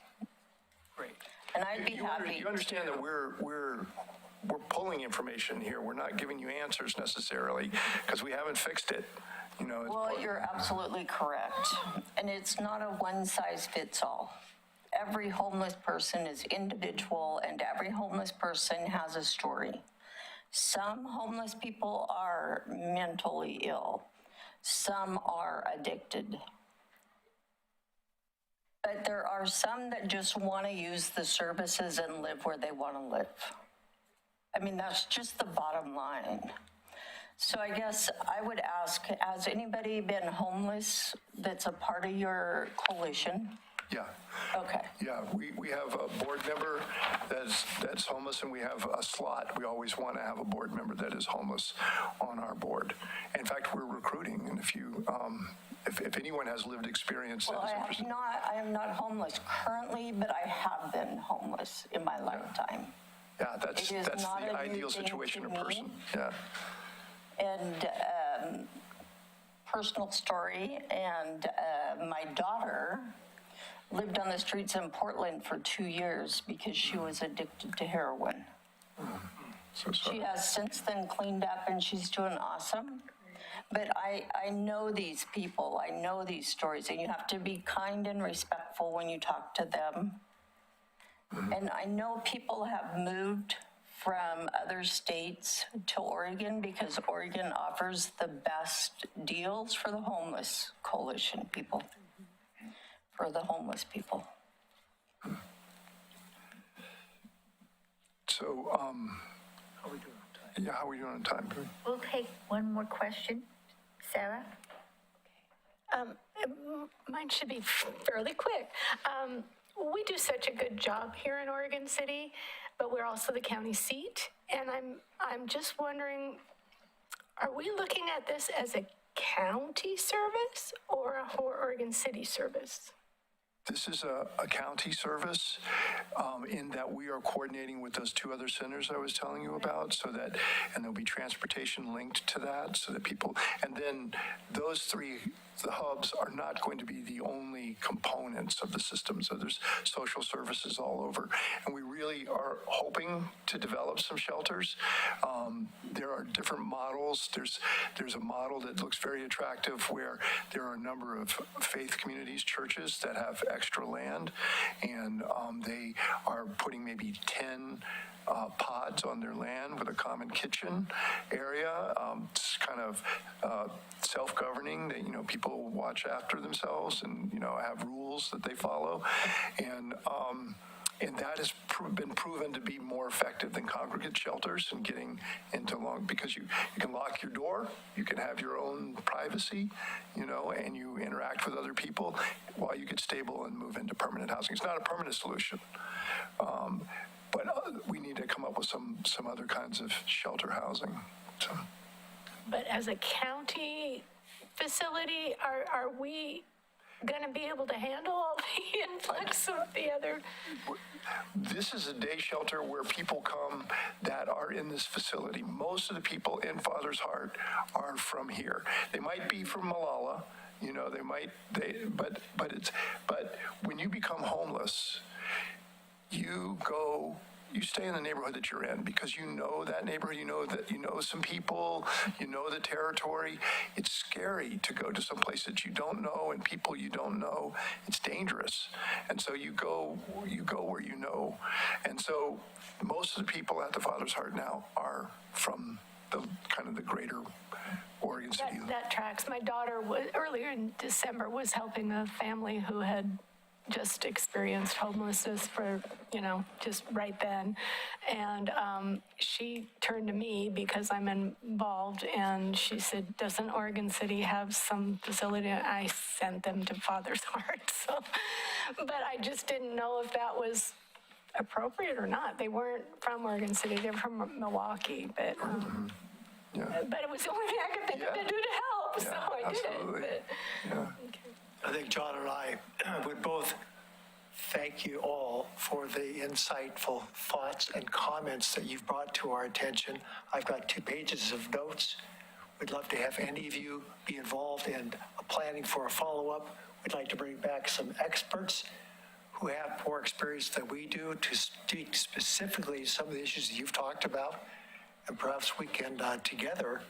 Great. And I'd be happy. You understand that we're pulling information here. We're not giving you answers necessarily because we haven't fixed it. Well, you're absolutely correct. And it's not a one-size-fits-all. Every homeless person is individual, and every homeless person has a story. Some homeless people are mentally ill. Some are addicted. But there are some that just want to use the services and live where they want to live. I mean, that's just the bottom line. So I guess I would ask, has anybody been homeless that's a part of your coalition? Yeah. Okay. Yeah, we have a board member that's homeless, and we have a slot. We always want to have a board member that is homeless on our board. In fact, we're recruiting, and if anyone has lived experience that Well, is I interested. am not homeless currently, but I have been homeless in my lifetime. Yeah, that's It is not the a new ideal thing situation to of person. me. Yeah. And personal story, and my daughter lived on the streets in Portland for 2 years because she was addicted to heroin. So sorry. She has since then cleaned up and she's doing awesome. But I know these people, I know these stories, and you have to be kind and respectful when you talk to them. And I know people have moved from other states to Oregon because Oregon offers the best deals for the homeless coalition people, for the homeless people. So, how are we doing on time? Yeah, how are we doing on time? Good. We'll take one more question. Sarah? Mine should be fairly quick. We do such a good job here in Oregon City, but we're also the county seat. And I'm just wondering, are we looking at this as a county service or a Oregon City service? This is a county service in that we are coordinating with those two other centers I was telling you about, so that, and there'll be transportation linked to that, so that people, and then those three, the hubs are not going to be the only components of the system. So there's social services all over, and we really are hoping to develop some shelters. There are different models. There's a model that looks very attractive where there are a number of faith communities, churches that have extra land, and they are putting maybe 10 pods on their land with a common kitchen area. It's kind of self-governing, that, people watch after themselves and, have rules that they follow. And that has been proven to be more effective than congregate shelters and getting into because you can lock your door, you can have your own privacy, and you interact with other people while you get stable and move into permanent housing. It's not a permanent solution. But we need to come up with some other kinds of shelter housing. So. But as a county facility, are we going to be able to handle all the influx of the other? This is a day shelter where people come that are in this facility. Most of the people in Father's Heart are from here. They might be from Malala, but when you become homeless, you stay in the neighborhood that you're in because you know that neighborhood, you know some people, you know the territory. It's scary to go to some place that you don't know and people you don't know. It's dangerous. And so you go where you know. And so most of the people at the Father's Heart now are from the kind of the greater Oregon City. That tracks. My daughter earlier in December was helping a family who had just experienced homelessness for, just right then. And she turned to me because I'm involved, and she said, doesn't Oregon City have some facility? I sent them to Father's Heart. So, but I just didn't know if that was appropriate or not. They weren't from Oregon City. They're from Milwaukee, but... Yeah. But it was the only thing I could think of to do to help, so I absolutely. did it. Yeah. Okay. I think John and I would both thank you all for the insightful thoughts and comments that you've brought to our attention. I've got 2 pages of notes. We'd love to have any of you be involved in planning for a follow-up. We'd like to bring back some experts who have more experience than we do to speak specifically to some of the issues that you've talked about, and perhaps we can together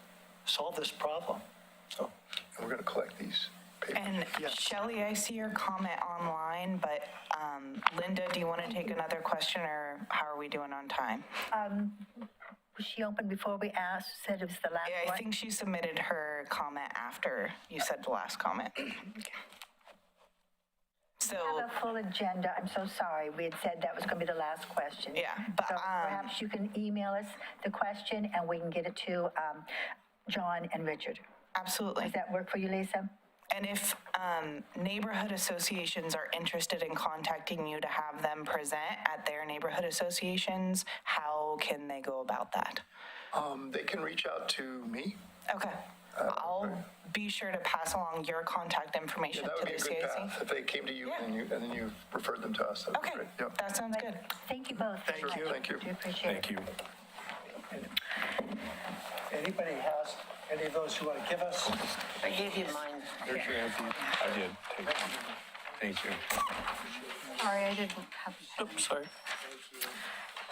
solve this problem. So, And we're going to collect these papers. And Yes. Shelley, I see your comment online, but Linda, do you want to take another question, or how are we doing on time? Was she open before we said it was the last Yeah, one? I think she submitted her comment after you said the last comment. So, We have a full agenda. I'm so sorry. We had said that was going to be the last question. Yeah, but, So perhaps you can email us the question and we can get it to John and Richard. absolutely. Does that work for you, Lisa? And if neighborhood associations are interested in contacting you to have them present at their neighborhood associations, how can they go about that? They can reach out to me. Okay. I'll be sure to pass along your contact information That to would be the a good CIC. path if they came to you Yeah. and then you referred them to us. That would be Okay, great. Yep. that sounds good. Thank you both. Thank very you. much. Thank you. Do appreciate it. you. anybody has any of those you want to give us? I gave you mine. There's your empty. I did. Thank you. Sorry, I didn't have. Oops, sorry.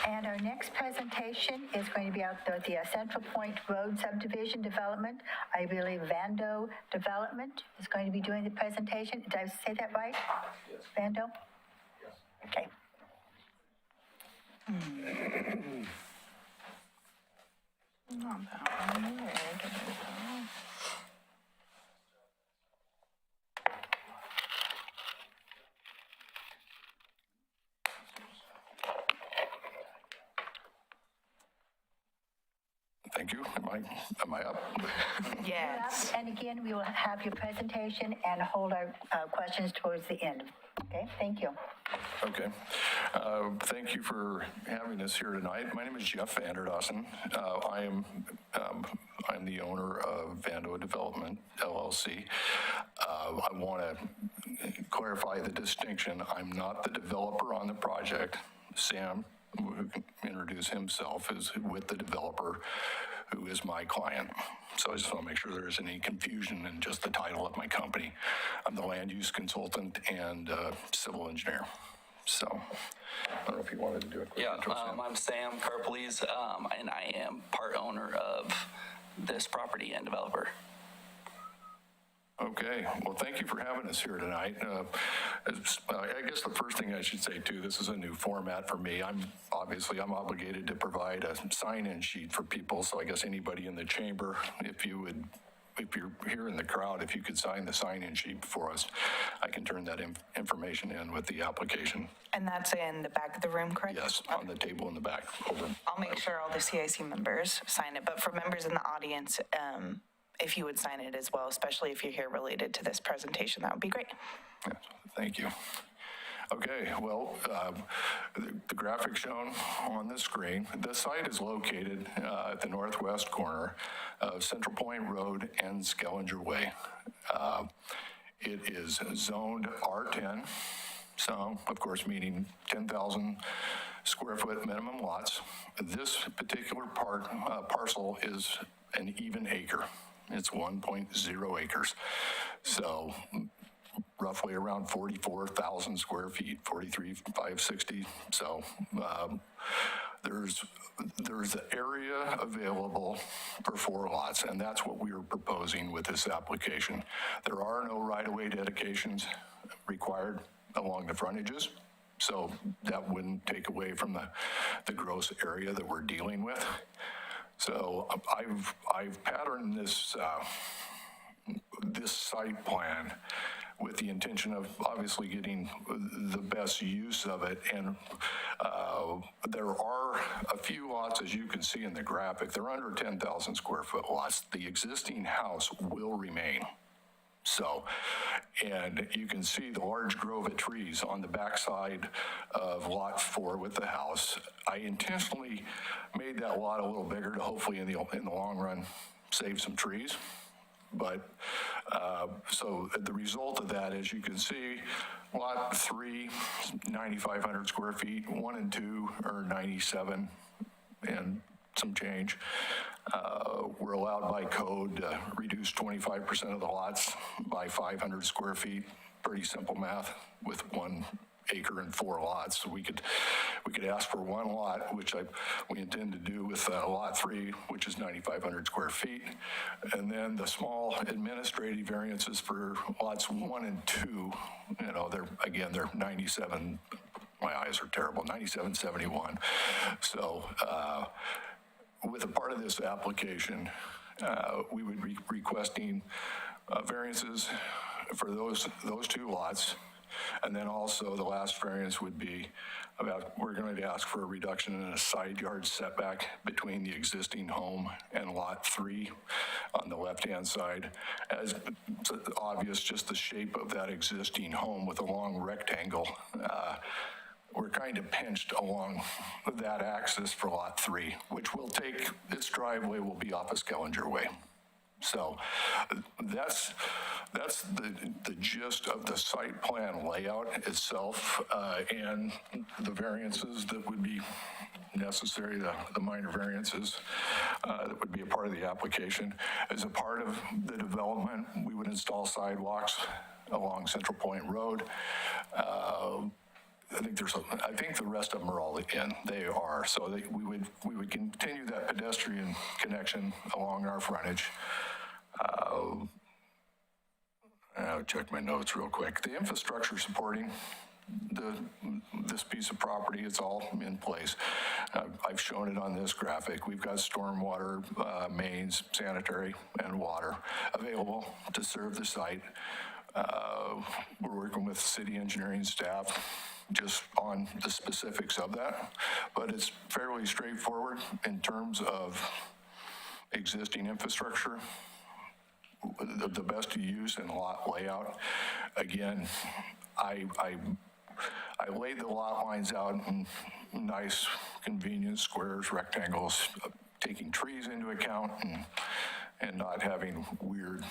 And our next presentation is going to be out there at the Central Point Road Subdivision Development. I believe Vando Development is going to be doing the presentation. Did I say that right? Yes. Vando? Yes. Okay. Thank you. Am I up? Yes. And again, we will have your presentation and hold our questions towards the end. Okay, thank you. Okay. Thank you for having us here tonight. My name is Jeff Vanderdossen. I'm the owner of Vando Development, LLC. I want to clarify the distinction. I'm not the developer on the project. Sam, who can introduce himself, is with the developer, who is my client. So I just want to make sure there isn't any confusion in just the title of my company. I'm the land use consultant and civil engineer. So I don't know if you wanted to do a quick intro, Sam. I'm Sam Carpelese, and I am part owner of this property and developer. Okay, well, thank you for having us here tonight. I guess the first thing I should say too, this is a new format for me. I'm obligated to provide a sign-in sheet for people. So I guess anybody in the chamber, if you're here in the crowd, if you could sign the sign-in sheet for us, I can turn that information in with the application. And that's in the back of the room, correct? Yes, on the table in the back. Over. I'll make sure all the CIC members sign it, but for members in the audience, if you would sign it as well, especially if you're here related to this presentation, that would be great. Yeah, thank you. Okay, well, the graphic shown on the screen, the site is located at the northwest corner of Central Point Road and Skellinger Way. It is zoned R10, so of course meaning 10,000 square foot minimum lots. This particular parcel is an even acre. It's 1.0 acres. So roughly around 44,000 square feet, 43,560. So there's an area available for 4 lots, and that's what we are proposing with this application. There are no right-of-way dedications required along the frontages, so that wouldn't take away from the gross area that we're dealing with. So I've patterned this site plan with the intention of obviously getting the best use of it. And there are a few lots, as you can see in the graphic, they're under 10,000 square foot lots. The existing house will remain. So, and you can see the large grove of trees on the backside of lot 4 with the house. I intentionally made that lot a little bigger to hopefully in the long run save some trees. But so the result of that, as you can see, lot 3, 9,500 square feet, 1 and 2 are 97 and some change. We're allowed by code to reduce 25% of the lots by 500 square feet. Pretty simple math with 1 acre and 4 lots. So we could ask for 1 lot, which we intend to do with lot 3, which is 9,500 square feet. And then the small administrative variances for lots 1 and 2, they're 97, my eyes are terrible, 9771. So with a part of this application, we would be requesting variances for those 2 lots. And then also the last variance would be we're going to ask for a reduction in a side yard setback between the existing home and lot 3 on the left-hand side. As it's obvious, just the shape of that existing home with a long rectangle, we're kind of pinched along that axis for lot 3, which will take, its driveway will be off of Skellinger Way. So that's the gist of the site plan layout itself, and the variances that would be necessary, the minor variances that would be a part of the application. As a part of the development, we would install sidewalks along Central Point Road. I think the rest of them are all in. They are. So we would continue that pedestrian connection along our frontage. I'll check my notes real quick. The infrastructure supporting this piece of property, it's all in place. I've shown it on this graphic. We've got stormwater mains, sanitary, and water available to serve the site. We're working with city engineering staff just on the specifics of that, but it's fairly straightforward in terms of existing infrastructure, the best use and lot layout. Again, I laid the lot lines out in nice, convenient squares, rectangles, taking trees into account and not having weird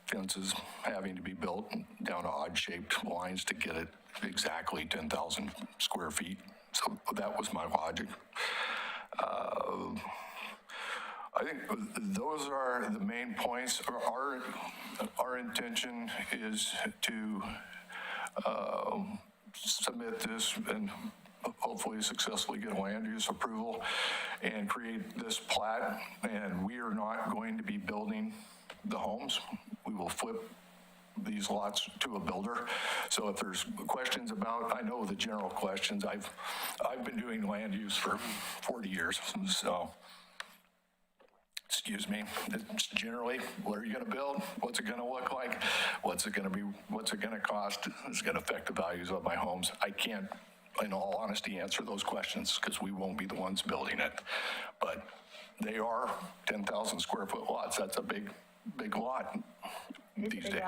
fences having to be built down to odd-shaped lines to get it exactly 10,000 square feet. So that was my logic. I think those are the main points. Our intention is to submit this and hopefully successfully get a land use approval and create this plat. And we are not going to be building the homes. We will flip these lots to a builder. So if there's questions about, I know the general questions. I've been doing land use for 40 years. So, excuse me, it's generally, what are you going to build? What's it going to look like? What's it going to be? What's it going to cost? It's going to affect the values of my homes. I can't, in all honesty, answer those questions because we won't be the ones building it. But they are 10,000 square foot lots. That's a big lot these days.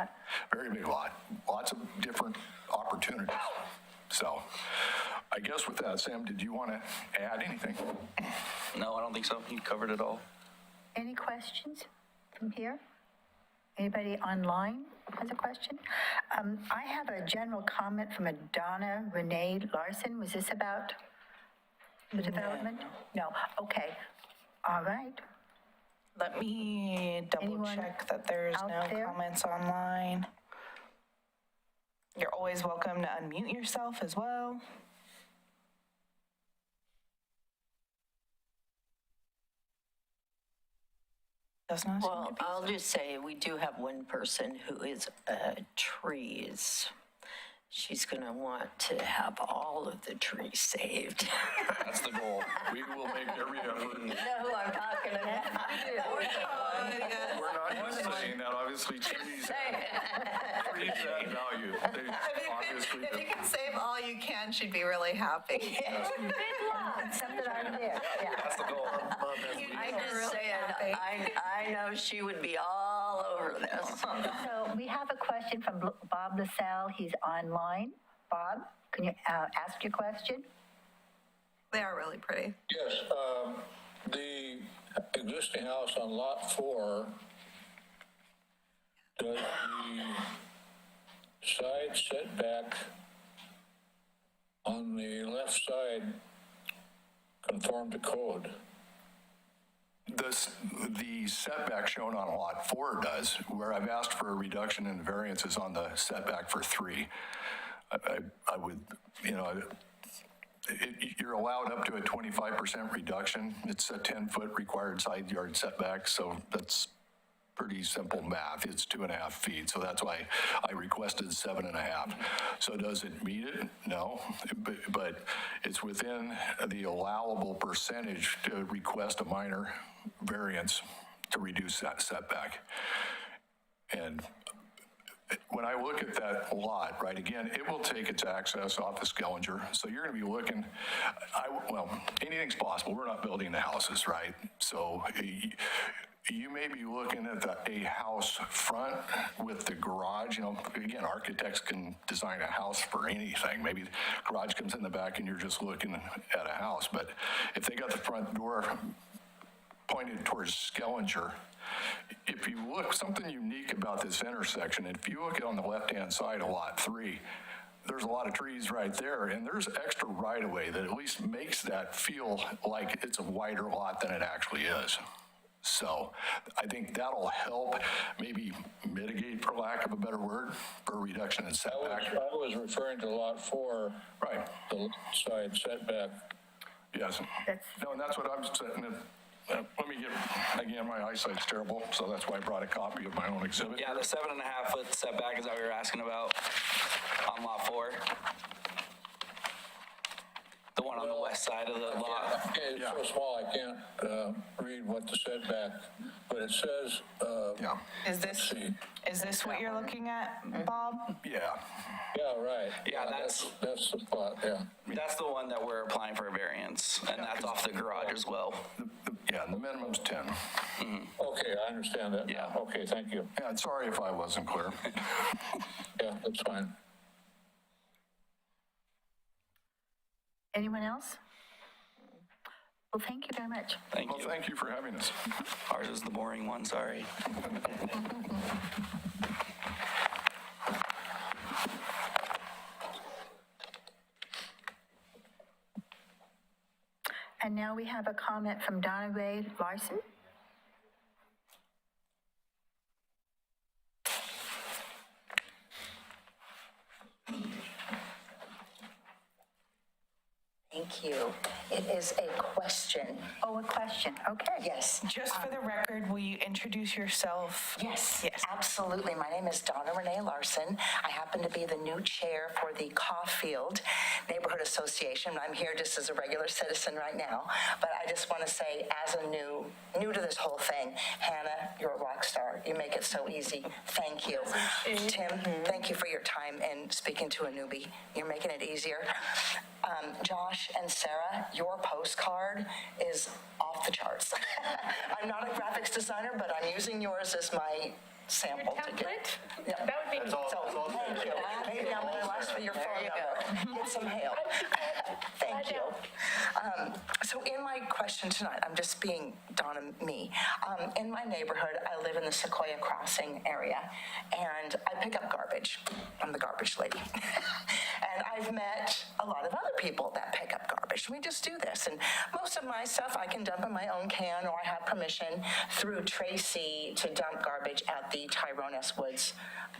Very big lot. Lots of different opportunities. So I guess with that, Sam, did you want to add anything? No, I don't think so. You covered it all. Any questions from here? Anybody online has a question? I have a general comment from a Donna Renee Larson. Was this about the development? No. Okay. All right. Let me double Anyone check that there's out no there? comments online. You're always welcome to unmute yourself as well. Does not seem to Well, be. I'll just say, we do have one person who is trees. She's going to want to have all of the trees saved. That's the goal. We will make every effort. You know who I'm talking about? We're not just saying that, obviously, trees add value. They obviously If you can save all you can, she'd be really happy. Something on there. Yeah. That's the goal. I'm just saying, I know she would be all over this. So we have a question from Bob LaSalle. He's online. Bob, can you ask your question? They are really pretty. Yes, the existing house on lot 4, does the side setback on the left side conform to code? The setback shown on lot 4 does, where I've asked for a reduction in the variances on the setback for 3. I would, you're allowed up to a 25% reduction. It's a 10-foot required side yard setback, so that's pretty simple math. It's 2.5 feet, so that's why I requested 7.5. So does it meet it? No, but it's within the allowable percentage to request a minor variance to reduce that setback. And when I look at that lot, right, again, it will take its access off the Skellinger. So you're going to be looking, well, anything's possible. We're not building the houses, right? So you may be looking at a house front with the garage. Again, architects can design a house for anything. Maybe the garage comes in the back and you're just looking at a house. But if they got the front door pointed towards Skellinger, if you look, something unique about this intersection, if you look on the left-hand side of lot 3, there's a lot of trees right there, and there's extra right-of-way that at least makes that feel like it's a wider lot than it actually is. So I think that'll help maybe mitigate, for lack of a better word, for a reduction in setback. I was referring to lot 4. Right. The left side setback. Yes. No, and that's what I'm saying. Let me get, again, my eyesight's terrible, so that's why I brought a copy of my own exhibit. Yeah, the 7.5 foot setback is that we were asking about on lot 4. The one on the west side of the lot. Okay, it's so small I can't read what the setback, but it says, Yeah. Is this what you're looking at, Bob? Yeah. yeah, right. Yeah, that's the plot, yeah. that's the one that we're applying for a variance, and that's off the garage as well. Yeah, and the minimum's 10. Okay, I understand that. Yeah. Okay, thank you. Yeah, and sorry if I wasn't clear. Yeah, that's fine. Anyone else? Well, thank you very much. Thank Well, you. thank you for having us. Ours is the boring one, sorry. And now we have a comment from Donna Ray Larson. Thank you. It is a question. Oh, a question, okay. Yes. Just for the record, will you introduce yourself? Yes, Yes. absolutely. My name is Donna Renee Larson. I happen to be the new chair for the Caufield Neighborhood Association. I'm here just as a regular citizen right now, but I just want to say, as a new to this whole thing, Hannah, you're a rock star. You make it so easy. Thank you. Tim, thank you for your time and speaking to a newbie. You're making it easier. Josh and Sarah, your postcard is off the charts. I'm not a graphics designer, but I'm using yours as my sample. Template? Yeah. That would be. So, thank you. Maybe I'm going to ask for your phone number. Get some help. Thank you. So in my question tonight, I'm just being Donna, me. In my neighborhood, I live in the Sequoia Crossing area, and I pick up garbage. I'm the garbage lady. And I've met a lot of other people that pick up garbage. We just do this. And most of my stuff I can dump in my own can, or I have permission through Tracy to dump garbage at the Tyrone S. Woods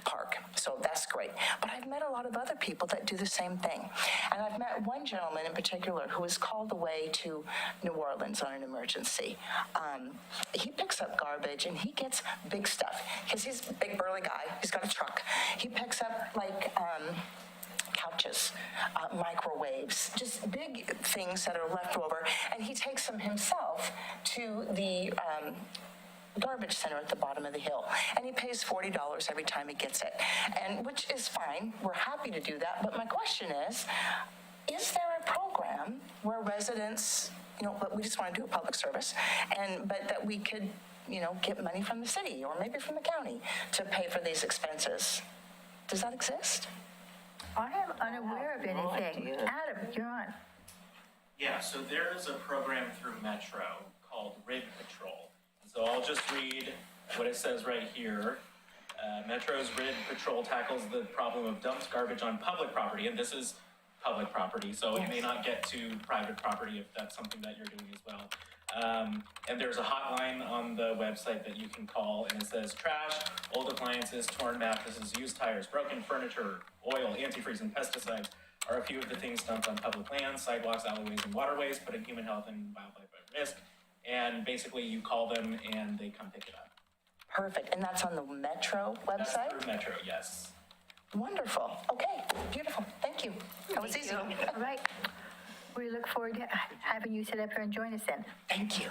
Park. So that's great. But I've met a lot of other people that do the same thing. And I've met one gentleman in particular who was called away to New Orleans on an emergency. He picks up garbage and he gets big stuff because he's a big burly guy. He's got a truck. He picks up like couches, microwaves, just big things that are left over, and he takes them himself to the garbage center at the bottom of the hill, and he pays $40 every time he gets it, and which is fine. We're happy to do that, but my question is there a program where residents, we just want to do a public service, but that we could, get money from the city or maybe from the county to pay for these expenses? Does that exist? I am unaware of anything. Adam, you're on. Yeah, so there is a program through Metro called Rig Patrol. So I'll just read what it says right here. Metro's Rig Patrol tackles the problem of dumped garbage on public property, and this is public property, so it may not get to private property if that's something that you're doing as well. And there's a hotline on the website that you can call, and it says trash, old appliances, torn mattresses, used tires, broken furniture, oil, antifreeze, and pesticides are a few of the things dumped on public lands, sidewalks, alleyways, and waterways, putting human health and wildlife at risk. And basically you call them and they come pick it up. Perfect. And that's on the Metro website? That's through Metro, yes. Wonderful. Okay, beautiful. Thank you. That was easy. All right. We look forward to having you sit up here and join us then. Thank you.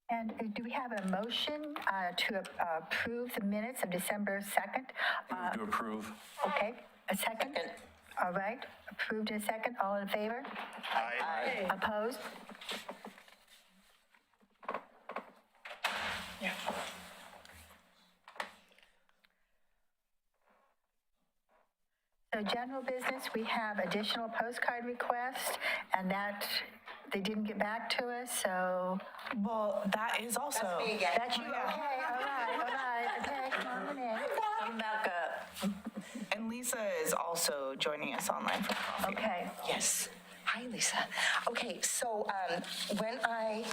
And do we have a motion to approve the minutes of December 2nd? Move to approve. Okay, a second? All right, approved in a second. All in favor? Aye. Opposed? So general business, we have additional postcard requests, and that, they didn't get back to us, so. Well, that is also. That's me again. That's you, okay, all right, okay, come on in. Come back up. And Lisa Lisa is also joining us online from Caufield. Okay. Yes. Hi, Lisa. Okay, so when I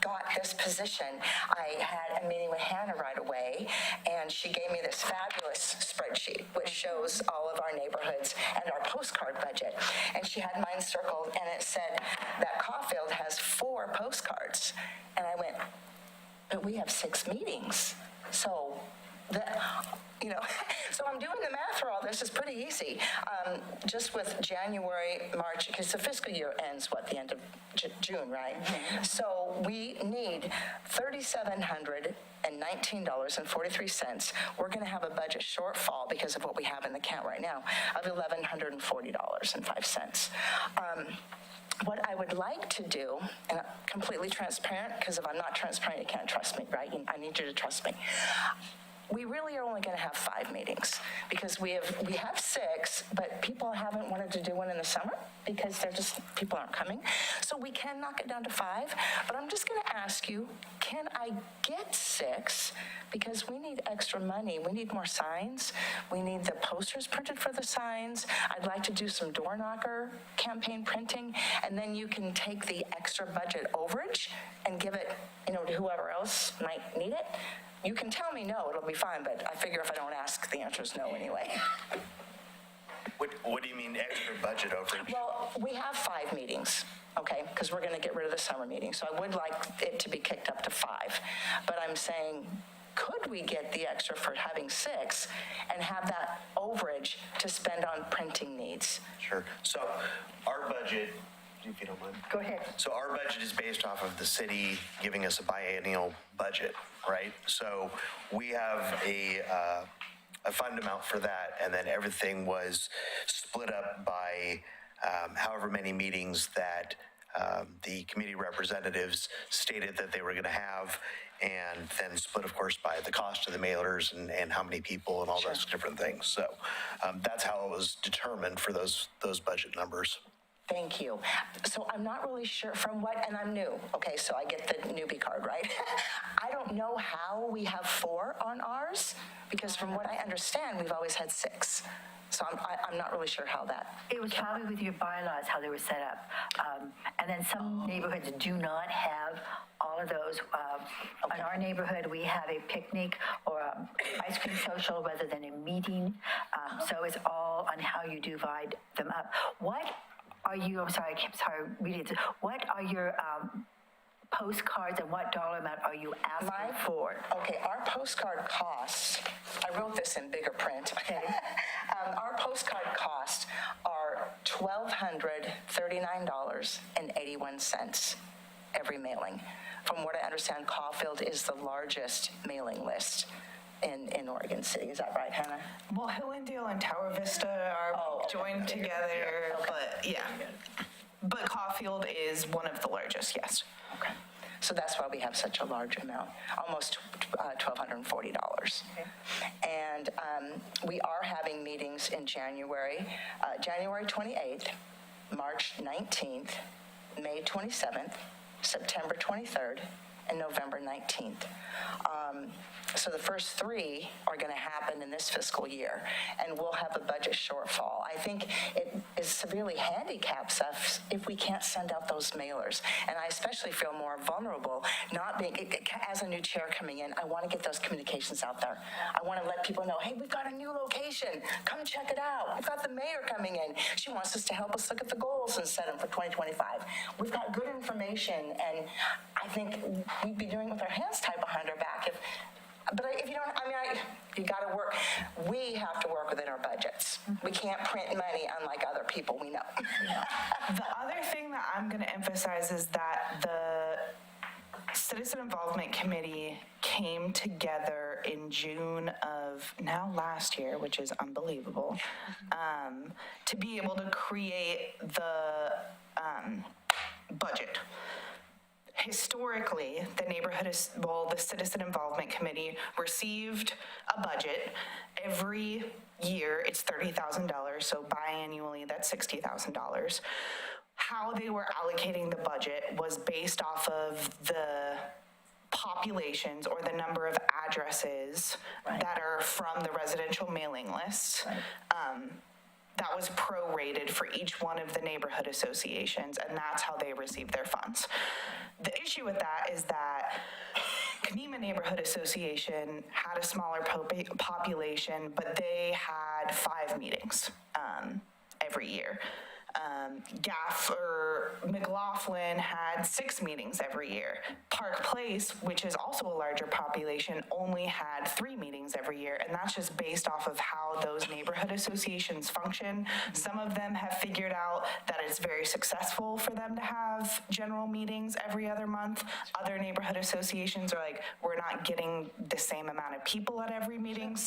got this position, I had a meeting with Hannah right away, and she gave me this fabulous spreadsheet, which shows all of our neighborhoods and our postcard budget. And she had mine circled, and it said that Caufield has 4 postcards. And I went, but we have 6 meetings. So that, so I'm doing the math for all this. It's pretty easy. Just with January, March, because the fiscal year ends, the end of June, right? So we need $3,719.43. We're going to have a budget shortfall because of what we have in the account right now of $1,140.05. What I would like to do, and I'm completely transparent, because if I'm not transparent, you can't trust me, right? I need you to trust me. We really are only going to have 5 meetings because we have 6, but people haven't wanted to do one in the summer because people aren't coming. So we can knock it down to 5, but I'm just going to ask you, can I get 6? Because we need extra money. We need more signs. We need the posters printed for the signs. I'd like to do some door knocker campaign printing, and then you can take the extra budget overage and give it, to whoever else might need it. You can tell me no, it'll be fine, but I figure if I don't ask, the answer is no anyway. What do you mean extra budget overage? Well, we have 5 meetings, okay, because we're going to get rid of the summer meeting. So I would like it to be kicked up to 5. But I'm saying, could we get the extra for having 6 and have that overage to spend on printing needs? Sure. So our budget, if you don't mind. Go ahead. So our budget is based off of the city giving us a biennial budget, right? So we have a fund amount for that, and then everything was split up by however many meetings that the committee representatives stated that they were going to have, and then split, of course, by the cost of the mailers and how many people and all those different things. So that's how it was determined for those budget numbers. Thank you. So I'm not really sure from what, and I'm new, okay, so I get the newbie card, right? I don't know how we have 4 on ours, because from what I understand, we've always had 6. So I'm not really sure how that. It was probably with your bylaws, how they were set up. And then some neighborhoods do not have all of those. In our neighborhood, we have a picnic or ice cream social rather than a meeting. So it's all on how you divide them up. What are you, I'm sorry, reading it. What are your postcards and what dollar amount are you asking for? Okay, our postcard costs, I wrote this in bigger print. Okay. Our postcard costs are $1,239.81 every mailing. From what I understand, Caufield is the largest mailing list in Oregon City. Is that right, Hannah? Well, Hillendale and Tower Vista are joined together, but yeah. But Caufield is one of the largest, yes. Okay. So that's why we have such a large amount, almost $1,240. Okay. And we are having meetings in January, January 28th, March 19th, May 27th, September 23rd, and November 19th. So the first 3 are going to happen in this fiscal year, and we'll have a budget shortfall. I think it is severely handicaps us if we can't send out those mailers. And I especially feel more vulnerable not being, as a new chair coming in, I want to get those communications out there. I want to let people know, hey, we've got a new location. Come check it out. We've got the mayor coming in. She wants us to help us look at the goals and set them for 2025. We've got good information, and I think we'd be doing it with our hands tied behind our back but if you don't, you got to work. We have to work within our budgets. We can't print money unlike other people we know. The other thing that I'm going to emphasize is that the Citizen Involvement Committee came together in June of last year, which is unbelievable, to be able to create the budget. Historically, the Citizen Involvement Committee received a budget. Every year, it's $30,000, so biannually, that's $60,000. How they were allocating the budget was based off of the populations or the number of addresses that are from the residential mailing list. That was prorated for each one of the neighborhood associations, and that's how they receive their funds. The issue with that is that Kenema Neighborhood Association had a smaller population, but they had 5 meetings every year. McLaughlin had 6 meetings every year. Park Place, which is also a larger population, only had 3 meetings every year, and that's just based off of how those neighborhood associations function. Some of them have figured out that it's very successful for them to have general meetings every other month. Other neighborhood associations are like, we're not getting the same amount of people at every meeting,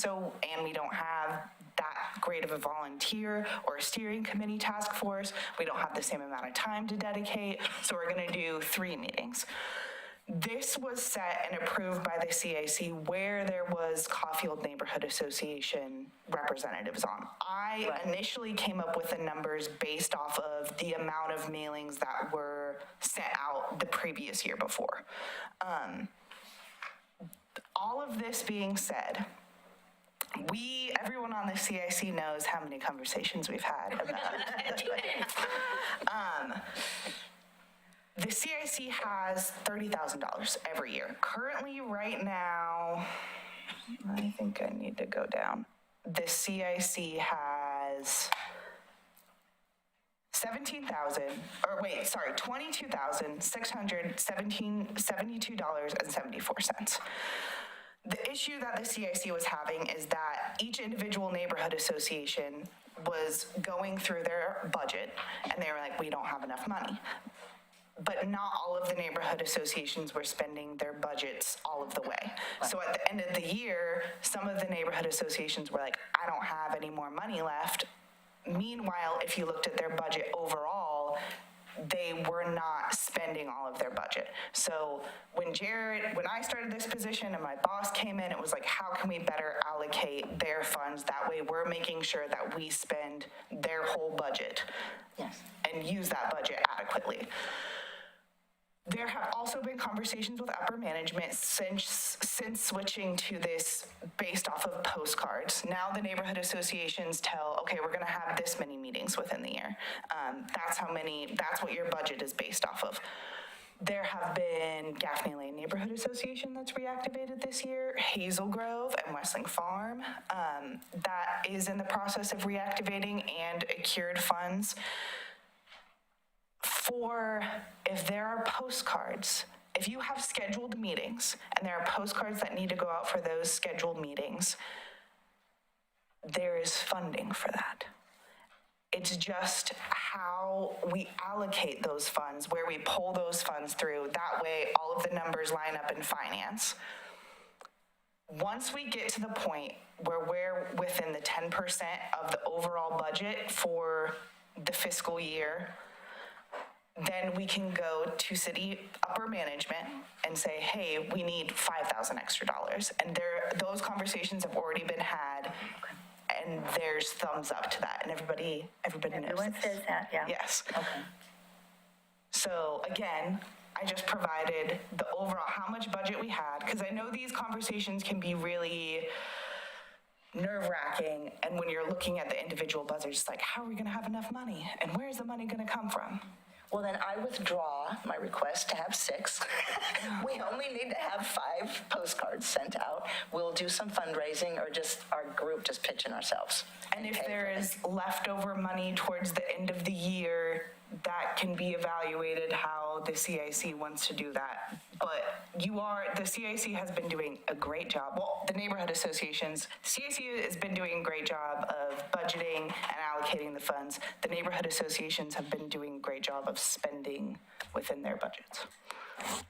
and we don't have that great of a volunteer or a steering committee task force. We don't have the same amount of time to dedicate, so we're gonna do 3 meetings. This was set and approved by the CIC where there was Caufield Neighborhood Association representatives on. I initially came up with the numbers based off of the amount of mailings that were sent out the previous year before. All of this being said, everyone on the CIC knows how many conversations we've had about it. The CIC has $30,000 every year. Currently, right now, I think I need to go down. The CIC has $22,672.74. The issue that the CIC was having is that each individual neighborhood association was going through their budget, and they were like, we don't have enough money. But not all of the neighborhood associations were spending their budgets all of the way. So at the end of the year, some of the neighborhood associations were like, I don't have any more money left. Meanwhile, if you looked at their budget overall, they were not spending all of their budget. So when I started this position and my boss came in, it was like, how can we better allocate their funds? That way we're making sure that we spend their whole budget and use that budget adequately. There have also been conversations with upper management since switching to this based off of postcards. Now the neighborhood associations tell, okay, we're gonna have this many meetings within the year. That's what your budget is based off of. There have been Gaffney Lane Neighborhood Association that's reactivated this year, Hazel Grove and Westling Farm, that is in the process of reactivating and accrued funds. If there are postcards, if you have scheduled meetings and there are postcards that need to go out for those scheduled meetings, there is funding for that. It's just how we allocate those funds, where we pull those funds through. That way, all of the numbers line up in finance. Once we get to the point where we're within the 10% of the overall budget for the fiscal year, then we can go to city upper management and say, hey, we need $5,000 extra. And those conversations have already been had, and there's thumbs up to that, and everybody knows Everyone this. says that, yeah. Yes. Okay. So again, I just provided the overall, how much budget we had, because I know these conversations can be really nerve-wracking, and when you're looking at the individual budgets, it's like, how are we gonna have enough money? And where's the money gonna come from? Well, then I withdraw my request to have 6. We only need to have 5 postcards sent out. We'll do some fundraising, or just our group just pitching ourselves. And if there is leftover money towards the end of the year, that can be evaluated how the CIC wants to do that. But the CIC has been doing a great job. Well, the neighborhood associations, CIC has been doing a great job of budgeting and allocating the funds. The neighborhood associations have been doing a great job of spending within their budgets.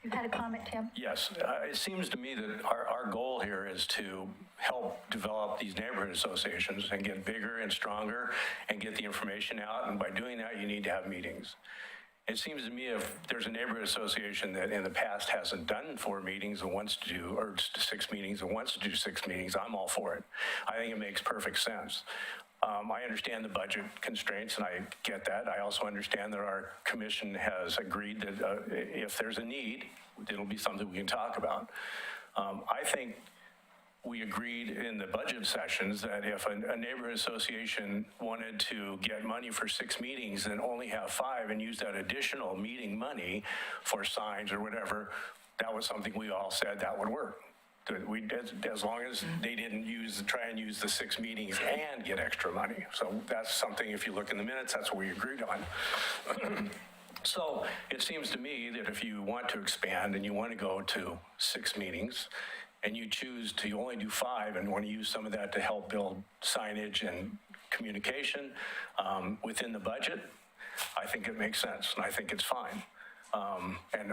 You had a comment, Tim? Yes, it seems to me that our goal here is to help develop these neighborhood associations and get bigger and stronger and get the information out. And by doing that, you need to have meetings. It seems to me if there's a neighborhood association that in the past hasn't done 4 meetings and wants to do, or 6 meetings and wants to do 6 meetings, I'm all for it. I think it makes perfect sense. I understand the budget constraints, and I get that. I also understand that our commission has agreed that if there's a need, it'll be something we can talk about. I think we agreed in the budget sessions that if a neighborhood association wanted to get money for 6 meetings and only have 5 and use that additional meeting money for signs or whatever, that was something we all said that would work. As long as they didn't try and use the 6 meetings and get extra money. So that's something, if you look in the minutes, that's what we agreed on. So it seems to me that if you want to expand and you want to go to 6 meetings, and you choose to only do 5 and want to use some of that to help build signage and communication within the budget, I think it makes sense, and I think it's fine. And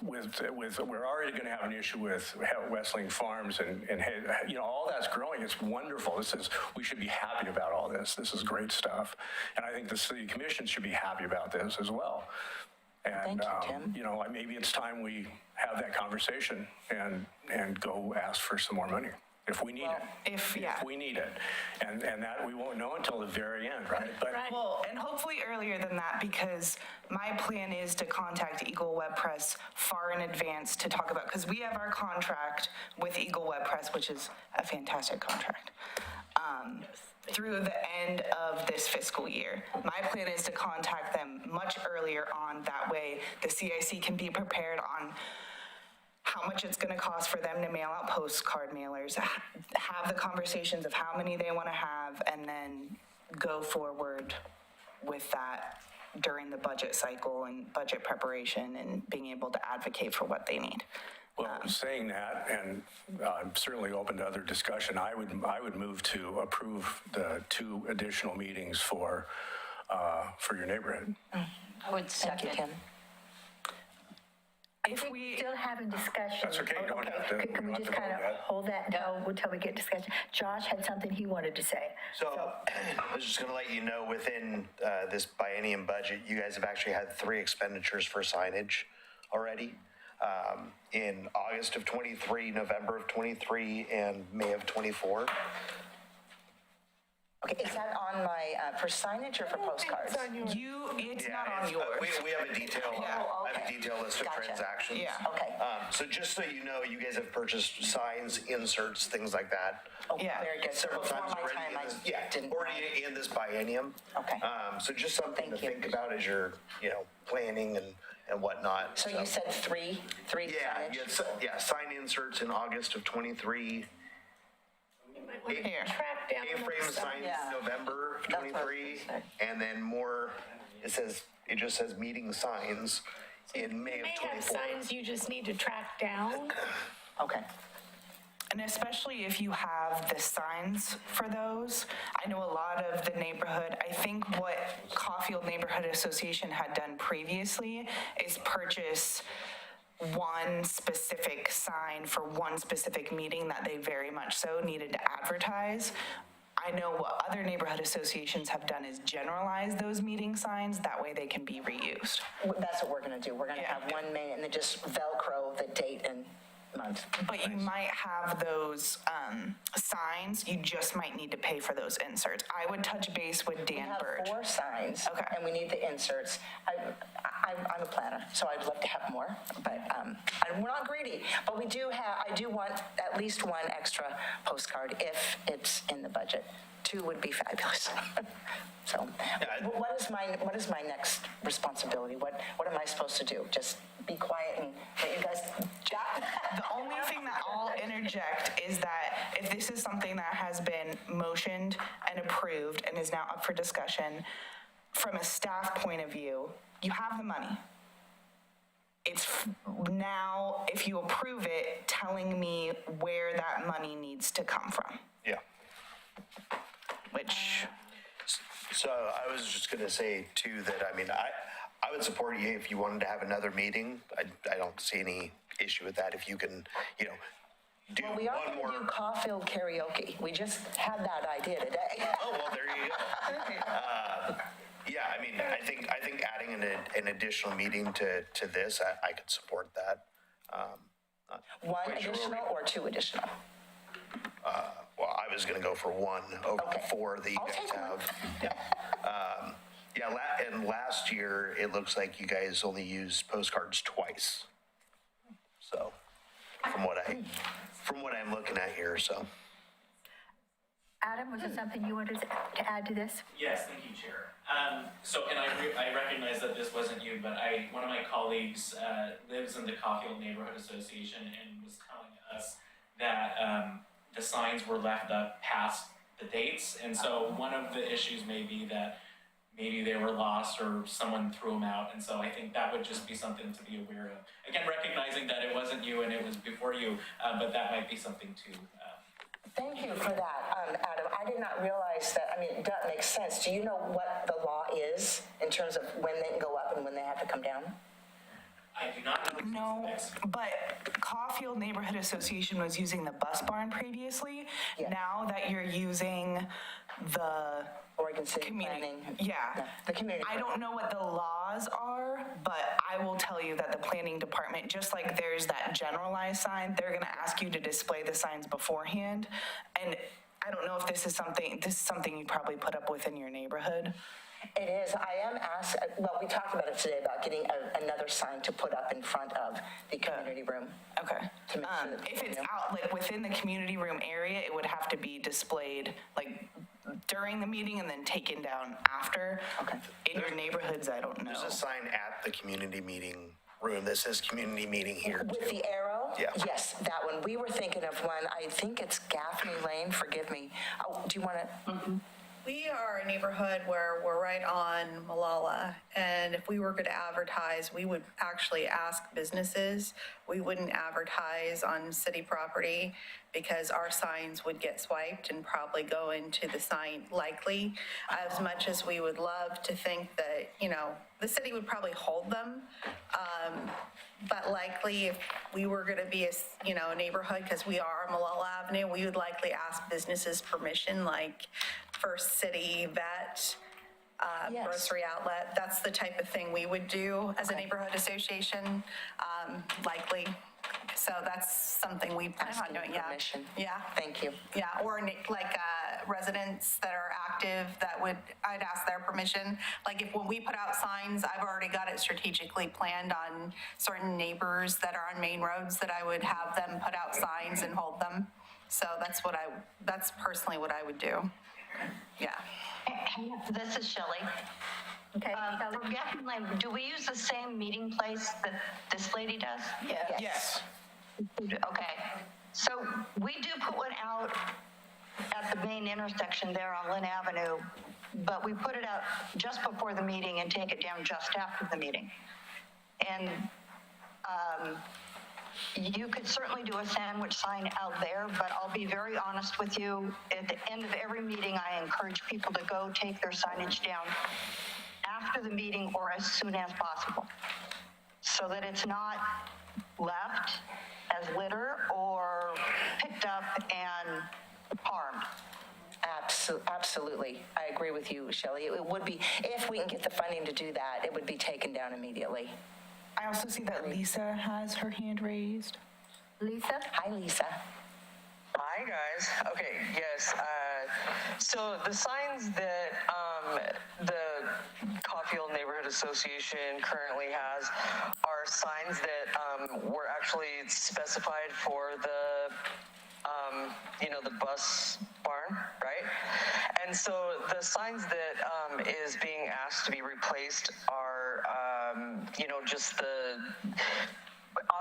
we're already going to have an issue with Westling Farms and all that's growing. It's wonderful. We should be happy about all this. This is great stuff. And I think the city commission should be happy about this as well. And, Thank you, Tim. Maybe it's time we have that conversation and go ask for some more money if we need it. If we need it. And that we won't know until the very end, right? But Well, and hopefully earlier than that, because my plan is to contact Eagle Web Press far in advance to talk about, because we have our contract with Eagle Web Press, which is a fantastic contract, through the end of this fiscal year. My plan is to contact them much earlier on. That way, the CIC can be prepared on how much it's going to cost for them to mail out postcard mailers, have the conversations of how many they want to have, and then go forward with that during the budget cycle and budget preparation and being able to advocate for what they need. Well, saying that, and I'm certainly open to other discussion, I would move to approve the 2 additional meetings for your neighborhood. I would second. Thank you, Tim. If we Still having discussion. That's okay, you don't have to- Can we you don't just have to kind vote of yet. hold that until we get discussion? Josh had something he wanted to say. So I was just going to let you know, within this biennium budget, you guys have actually had 3 expenditures for signage already. In August of 23, November of 23, and May of 24. Okay, is that on my, for signage or for postcards? it's not on yours. We have a detail. Oh, I have a okay. detailed list of Gotcha. transactions. Yeah. Okay. So just so you know, you guys have purchased signs, inserts, things like that. Oh, Yeah. very good. So Several before times my already. time, I didn't. Already in this biennium. Okay. So just something to Thank you. think about as you're, planning and whatnot. So you said three signage? Yeah, sign inserts in August of 23. Here. Track down. A-frame signs Yeah. November of That's what I was 23, gonna say. and then more, it just says meeting signs in May You of may have 24. signs you just need to track down. Okay. And especially if you have the signs for those. I know a lot of the neighborhood, I think what Caufield Neighborhood Association had done previously is purchase one specific sign for one specific meeting that they very much so needed to advertise. I know what other neighborhood associations have done is generalize those meeting signs, that way they can be reused. That's what we're gonna do. We're gonna have one main and then just Velcro the date and month. But you might have those signs, you just might need to pay for those inserts. I would touch base with We Dan have Bird. 4 signs. Okay. And we need the inserts. I'm a planner, so I'd love to have more, but we're not greedy. But I do want at least 1 extra postcard if it's in the budget. 2 would be fabulous. So what is my next responsibility? What am I supposed to do? Just be quiet and let you guys chat? The only thing that I'll interject is that if this is something that has been motioned and approved and is now up for discussion, from a staff point of view, you have the money. It's now, if you approve it, telling me where that money needs to come from, Yeah. which, So I was just going to say too that, I would support you if you wanted to have another meeting. I don't see any issue with that if you can, do Well, we are one going to more. do Caufield karaoke. We just had that idea today. Oh, well, there you go. Yeah, I think adding an additional meeting to this, I could support that. 1 Quite sure additional or 2 additional? Well, I was going to go for 1 over the Okay. 4 that you I'll guys take one. have. And last year, it looks like you guys only used postcards twice. So, from what I'm looking at here, so. Adam, was there something you wanted to add to this? Yes, thank you, Chair. And I recognize that this wasn't you, but one of my colleagues lives in the Caufield Neighborhood Association and was telling us that the signs were left up past the dates. And so one of the issues may be that maybe they were lost or someone threw them out. And so I think that would just be something to be aware of. Again, recognizing that it wasn't you and it was before you, but that might be something to Thank you for that, Adam. I did not realize that, that makes sense. Do you know what the law is in terms of when they can go up and when they have to come down? I do not know. No, but Caufield Neighborhood Association was using the bus barn previously. Yeah. Now that you're using the Oregon City community, Planning. yeah, the community. I don't know what the laws are, but I will tell you that the planning department, just like there's that generalized sign, they're going to ask you to display the signs beforehand. And I don't know if this is something you probably put up with in your neighborhood. It is. I am asked, well, we talked about it today about getting another sign to put up in front of the community room. Okay. To make sure that, if it's out, like within the community room area, it would have to be displayed like during the meeting and then taken down after. Okay. In your neighborhoods, I don't know. There's a sign at the community meeting room that says community meeting here. With the arrow? Yeah. Yes, that one. We were thinking of one, I think it's Gaffney Lane, forgive me. Oh, do you want to? We are a neighborhood where we're right on Malala, and if we were going to advertise, we would actually ask businesses. We wouldn't advertise on city property because our signs would get swiped and probably go into the sign likely. As much as we would love to think that, the city would probably hold them. But likely if we were going to be a neighborhood, because we are Malala Avenue, we would likely ask businesses permission, like First City Vet, Yes. grocery outlet. That's the type of thing we would do as a neighborhood association, likely. So that's something we plan on doing, yeah. Permission. Yeah. Thank you. Yeah, or like residents that are active I'd ask their permission. Like when we put out signs, I've already got it strategically planned on certain neighbors that are on main roads that I would have them put out signs and hold them. So that's personally what I would do. Yeah. This is Shelley. Okay, For Gaffney Lane, do we use the same meeting place that this lady does? Yes. Okay, so we do put one out at the main intersection there on Lynn Avenue, but we put it out just before the meeting and take it down just after the meeting. And you could certainly do a sandwich sign out there, but I'll be very honest with you. At the end of every meeting, I encourage people to go take their signage down after the meeting or as soon as possible, so that it's not left as litter or picked up and harmed. Absolutely. I agree with you, Shelley. It would be, if we can get the funding to do that, it would be taken down immediately. I also see that Lisa has her hand raised. Lisa? Hi, Lisa. Hi, guys. Okay, yes. So the signs that the Caufield Neighborhood Association currently has are signs that were actually specified for the the bus barn, right? And so the signs that is being asked to be replaced are, just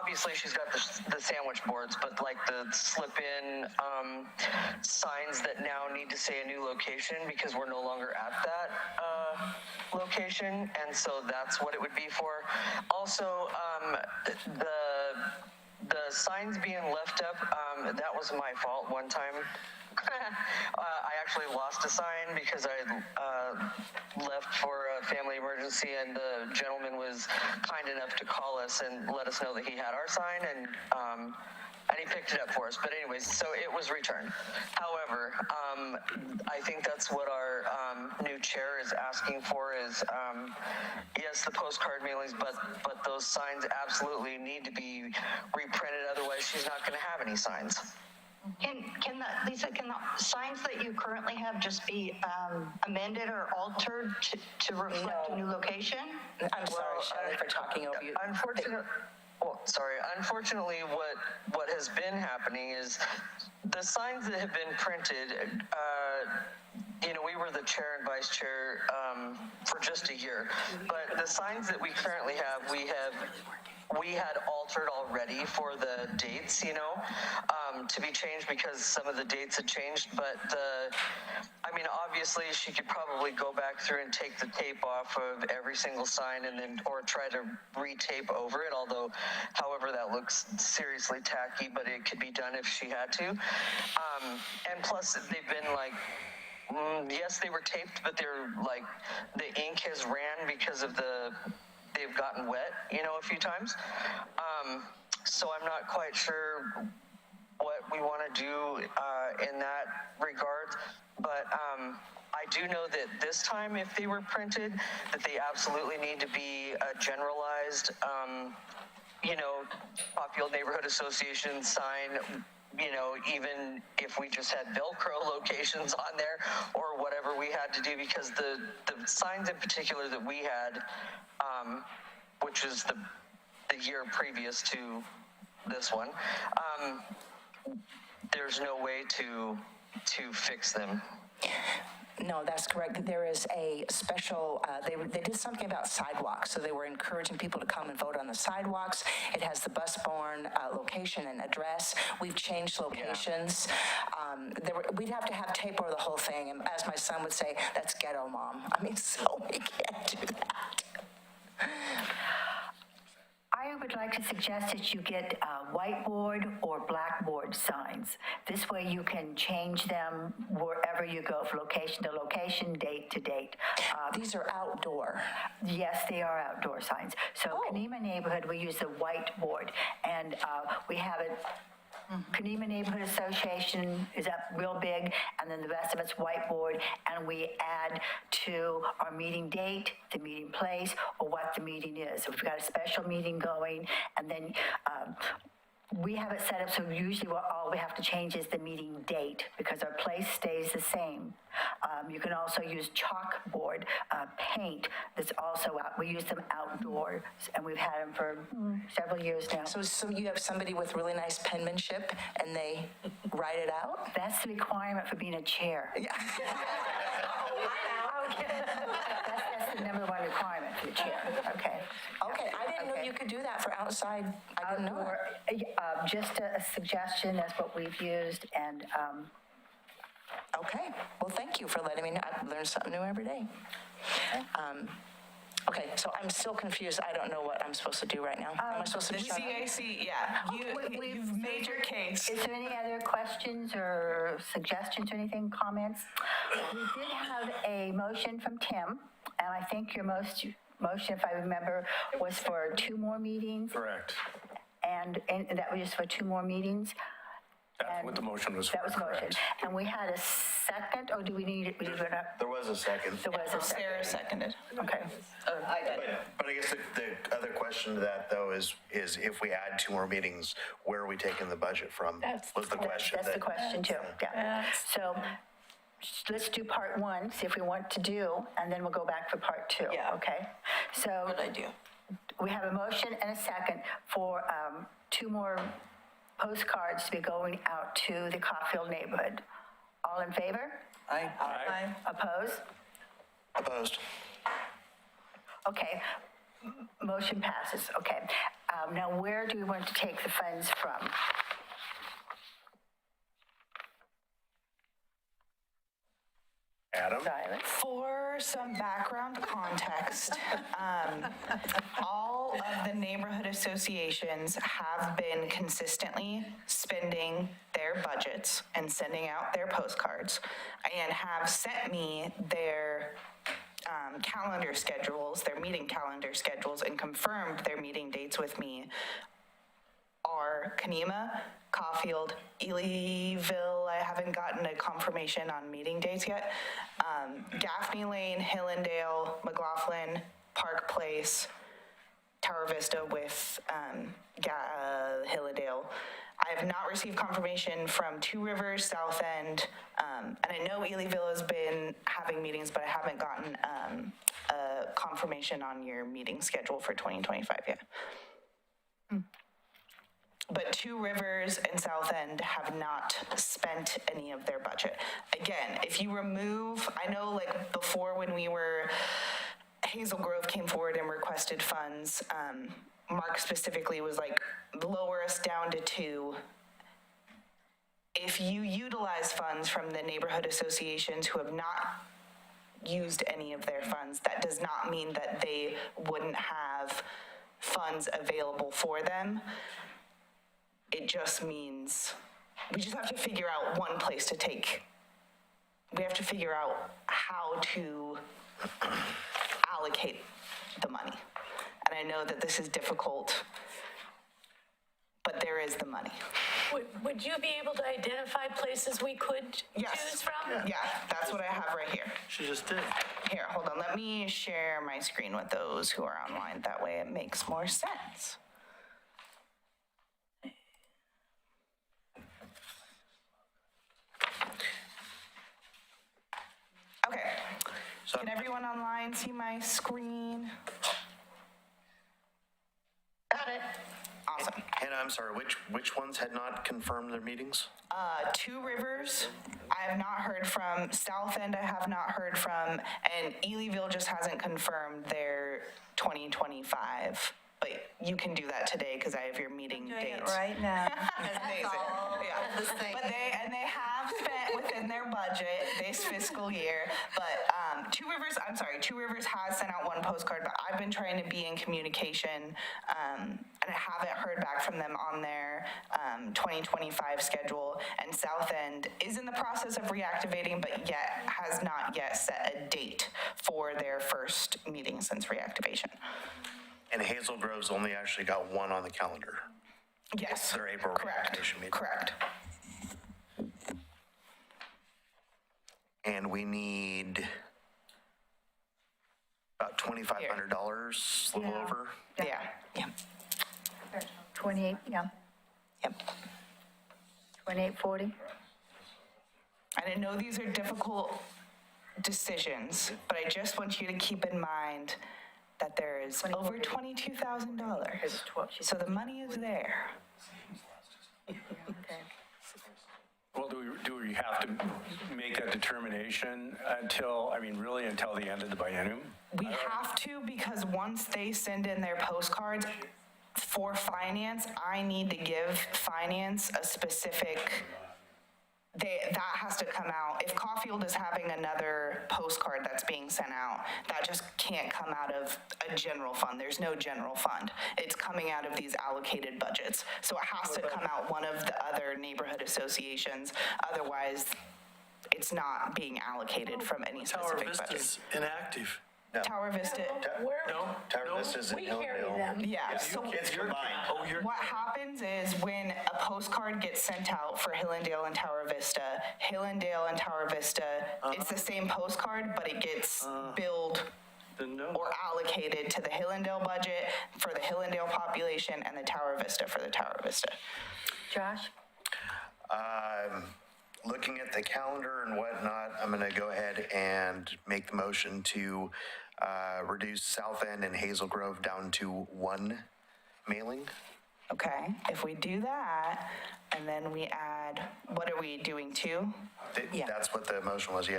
obviously she's got the sandwich boards, but like the slip-in signs that now need to say a new location because we're no longer at that location, and so that's what it would be for. Also, the signs being left up, that was my fault one time. I actually lost a sign because I left for a family emergency, and the gentleman was kind enough to call us and let us know that he had our sign, and he picked it up for us. But anyways, so it was returned. However, I think that's what our new chair is asking for is, yes, the postcard mailings, but those signs absolutely need to be reprinted. Otherwise, she's not going to have any signs. Lisa, can the signs that you currently have just be amended or altered to reflect a new location? I'm sorry, Shelley, for talking over you. Unfortunately, what has been happening is the signs that have been printed, we were the chair and vice chair for just a year, but the signs that we currently have, we had altered already for the dates, to be changed because some of the dates had changed, but obviously she could probably go back through and take the tape off of every single sign or try to retape over it, however, that looks seriously tacky, but it could be done if she had to. And plus, they've been yes, they were taped, but they're the ink has ran because of they've gotten wet, a few times. So I'm not quite sure what we want to do in that regard, but I do know that this time, if they were printed, that they absolutely need to be a generalized, Caufield Neighborhood Association sign, even if we just had Velcro locations on there or whatever we had to do, because the signs in particular that we had, which is the year previous to this one, there's no way to fix them. No, that's correct. There is a special, they did something about sidewalks, so they were encouraging people to come and vote on the sidewalks. It has the bus-borne location and address. We've changed locations. We'd have to have tape over the whole thing, and as my son would say, that's ghetto, Mom. So we can't do that. I would like to suggest that you get whiteboard or blackboard signs. This way you can change them wherever you go, from location to location, date to date. These are outdoor. Yes, they are outdoor signs. So Kanema neighborhood, we use the whiteboard, and we have it. Kanema Neighborhood Association is up real big, and then the rest of it's whiteboard, and we add to our meeting date, the meeting place, or what the meeting is. If we've got a special meeting going, and then we have it set up so usually all we have to change is the meeting date, because our place stays the same. You can also use chalkboard paint that's also out. We use them outdoors, and we've had them for several years now. So you have somebody with really nice penmanship, and they write it out? That's the requirement for being a chair. Yeah. That's the number one requirement for the chair. Okay. Okay, I didn't know you could do that for outside. I didn't know. Just a suggestion. That's what we've used, and. Okay. Well, thank you for letting me know. I learn something new every day. Okay, so I'm still confused. I don't know what I'm supposed to do right now. Am I supposed to shut up? CIC, yeah. You've made your case. Is there any other questions or suggestions or anything, comments? We did have a motion from Tim, and I think your motion, if I remember, was for 2 more meetings. Correct. And that was just for 2 more meetings. That's what the motion was for. That was the motion. And we had a second, or do we need it? There was a second. There was a second. Sarah seconded. Okay. But I guess the other question to that, though, is if we add 2 more meetings, where are we taking the budget from? Was the question. That's the question, too. Yeah. So let's do part 1, see if we want to do, and then we'll go back for part 2. Yeah. Okay? So. Good idea. We have a motion and a second for 2 more postcards to be going out to the Caufield neighborhood. All in favor? Aye. Aye. Opposed? Opposed. Okay. Motion passes. Okay. Now, where do we want to take the funds from? Adam? Silence. For some background context, all of the neighborhood associations have been consistently spending their budgets and sending out their postcards, and have sent me their calendar schedules, their meeting calendar schedules, and confirmed their meeting dates with me. Are Kanema, Caufield, Elyville, I haven't gotten a confirmation on meeting dates yet, Gaffney Lane, Hillendale, McLaughlin, Park Place, Tower Vista with Hillendale. I have not received confirmation from Two Rivers, South End, and I know Elyville has been having meetings, but I haven't gotten a confirmation on your meeting schedule for 2025 yet. But Two Rivers and South End have not spent any of their budget. Again, if you remove, I know like before when we were, Hazel Grove came forward and requested funds, Mark specifically was like, lower us down to 2. If you utilize funds from the neighborhood associations who have not used any of their funds, that does not mean that they wouldn't have funds available for them. It just means we just have to figure out one place to take. We have to figure out how to allocate the money. And I know that this is difficult, but there is the money. Would you be able to identify places we could choose from? Yeah, that's what I have right here. She just did. Here, hold on. Let me share my screen with those who are online. That way it makes more sense. Okay. Can everyone online see my screen? Got it. Awesome. Hannah, I'm sorry, which ones had not confirmed their meetings? Two Rivers, I have not heard from. South End, I have not heard from. And Elyville just hasn't confirmed their 2025. But you can do that today because I have your meeting dates. Right now. Amazing. Yeah. But they have spent within their budget this fiscal year. But Two Rivers has sent out one postcard, but I've been trying to be in communication, and I haven't heard back from them on their 2025 schedule. And South End is in the process of reactivating, but yet has not yet set a date for their first meeting since reactivation. And Hazel Grove's only actually got one on the calendar. Yes. Their April reactivation meeting. Correct. And we need about $2,500, a little over. Yeah. 28, yeah. Yep. 2840. And I know these are difficult decisions, but I just want you to keep in mind that there is over $22,000. So the money is there. Well, do we have to make that determination until the end of the biennium? We have to, because once they send in their postcards for finance, I need to give finance a specific, that has to come out. If Caufield is having another postcard that's being sent out, that just can't come out of a general fund. There's no general fund. It's coming out of these allocated budgets. So it has to come out one of the other neighborhood associations. Otherwise, it's not being allocated from any specific budget. Tower Vista's inactive. No. Tower Vista. Tower Vista's in Hillsdale. Yeah. So It's combined. what happens is when a postcard gets sent out for Hillendale and Tower Vista, it's the same postcard, but it gets billed or allocated to the Hillendale budget for the Hillendale population and the Tower Vista for the Tower Vista. Josh? Looking at the calendar and whatnot, I'm going to go ahead and make the motion to reduce South End and Hazel Grove down to one mailing. Okay, if we do that, and then we add, what are we doing, 2? That's what the motion was, 2.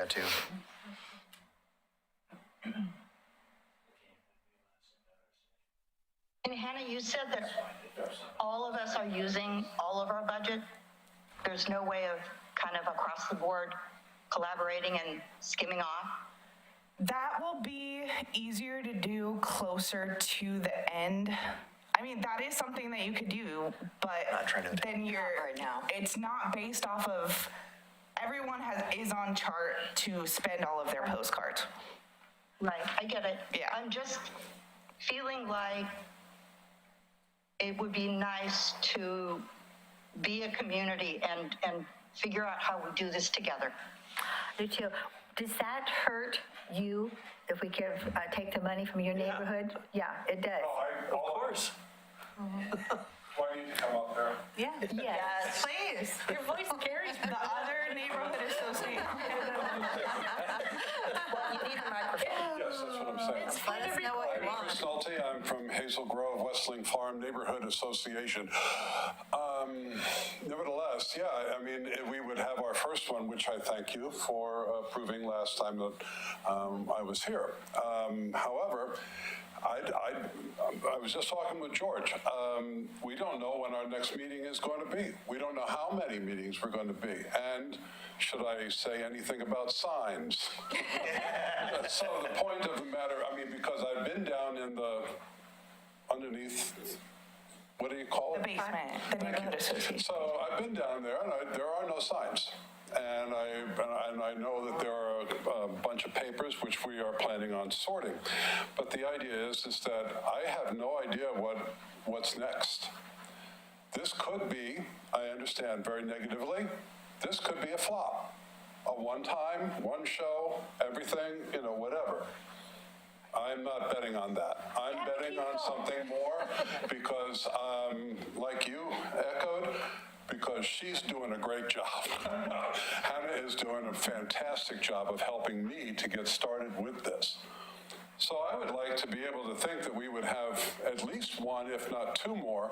And Hannah, you said that all of us are using all of our budget? There's no way of kind of across the board collaborating and skimming off? That will be easier to do closer to the end. I mean, that is something that you could do, but then it's not based off of, everyone is on chart to spend all of their postcards. Right, I get it. Yeah. I'm just feeling like it would be nice to be a community and figure out how we do this together. Do too. Does that hurt you if we take the money from your neighborhood? Yeah, it does. Of course. Why don't you come up there? Yeah. Yes. Please. Your voice carries. The other neighborhood association. Well, you need a microphone. Yes, that's what I'm saying. Let us know what you want. Chris Nolte, I'm from Hazel Grove, Westling Farm Neighborhood Association. Nevertheless, yeah, I mean, we would have our first one, which I thank you for approving last time that I was here. However, I was just talking with George. We don't know when our next meeting is going to be. We don't know how many meetings we're going to be. And should I say anything about signs? So the point of the matter, I mean, because I've been down in the, underneath, what do you call it? The basement, the neighborhood association. So I've been down there, and there are no signs. And I know that there are a bunch of papers which we are planning on sorting. But the idea is that I have no idea what's next. This could be, I understand very negatively, this could be a flop. A one-time, one show, everything, whatever. I'm not betting on that. I'm betting on something more because, like you echoed, because she's doing a great job. Hannah is doing a fantastic job of helping me to get started with this. So I would like to be able to think that we would have at least one, if not two more.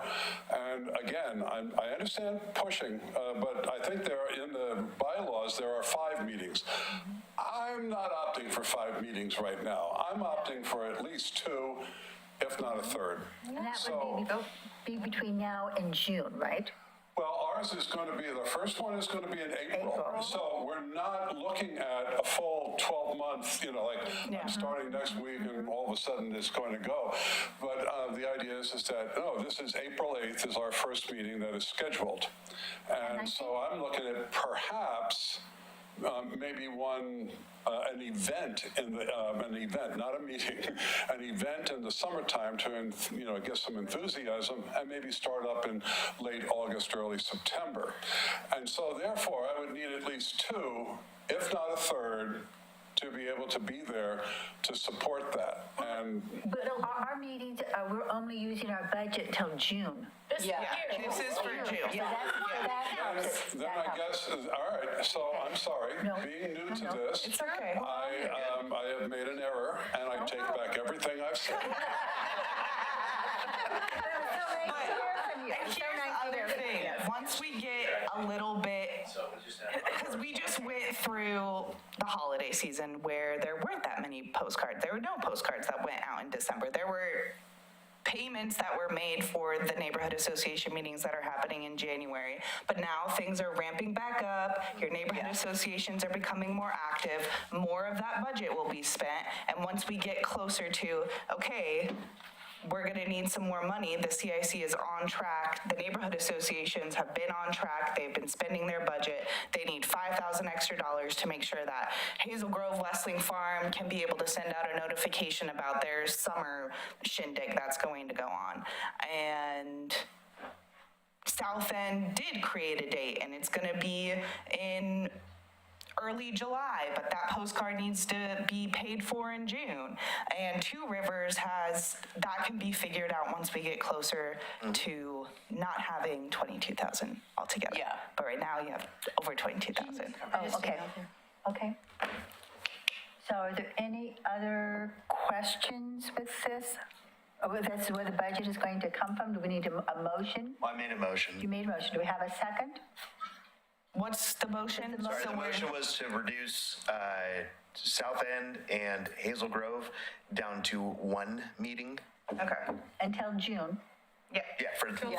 And again, I understand pushing, but I think in the bylaws, there are 5 meetings. I'm not opting for 5 meetings right now. I'm opting for at least 2, if not a third. And that would be between now and June, right? Well, ours is going to be, the first one is going to be in April. So we're not looking at a full 12-month, I'm starting next week and all of a sudden it's going to go. But the idea is that, no, this is April 8th is our first meeting that is scheduled. And so I'm looking at perhaps maybe an event not a meeting, an event in the summertime to, get some enthusiasm and maybe start up in late August, early September. And so therefore I would need at least 2, if not a third, to be able to be there to support that. And but our meetings, we're only using our budget till June. This is for June. So that helps. then I guess, all right, so I'm sorry, being new to this. It's okay. I have made an error, and I take back everything I've said. Here's the other thing. Once we get a little bit, because we just went through the holiday season where there weren't that many postcards. There were no postcards that went out in December. There were payments that were made for the neighborhood association meetings that are happening in January. But now things are ramping back up. Your neighborhood associations are becoming more active. More of that budget will be spent. And once we get closer to, okay, we're going to need some more money. The CIC is on track. The neighborhood associations have been on track. They've been spending their budget. They need $5,000 extra to make sure that Hazel Grove Westling Farm can be able to send out a notification about their summer shindig that's going to go on. And South End did create a date, and it's going to be in early July, but that postcard needs to be paid for in June. And Two Rivers that can be figured out once we get closer to not having 22,000 altogether. Yeah. But right now you have over 22,000. Oh, okay. Okay. So are there any other questions with this? That's where the budget is going to come from? Do we need a motion? I made a motion. You made a motion. Do we have a second? What's the motion? Sorry, the motion was to reduce South End and Hazel Grove down to 1 meeting. Okay. Until June? Yeah. Yeah, through June.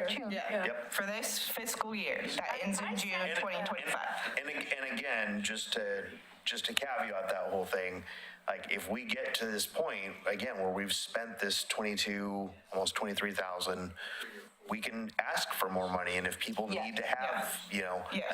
June. Yep. For this fiscal year, that ends in June 2025. And again, just to caveat that whole thing, like if we get to this point, again, where we've spent this almost 23,000, we can ask for more money, and if people need to have,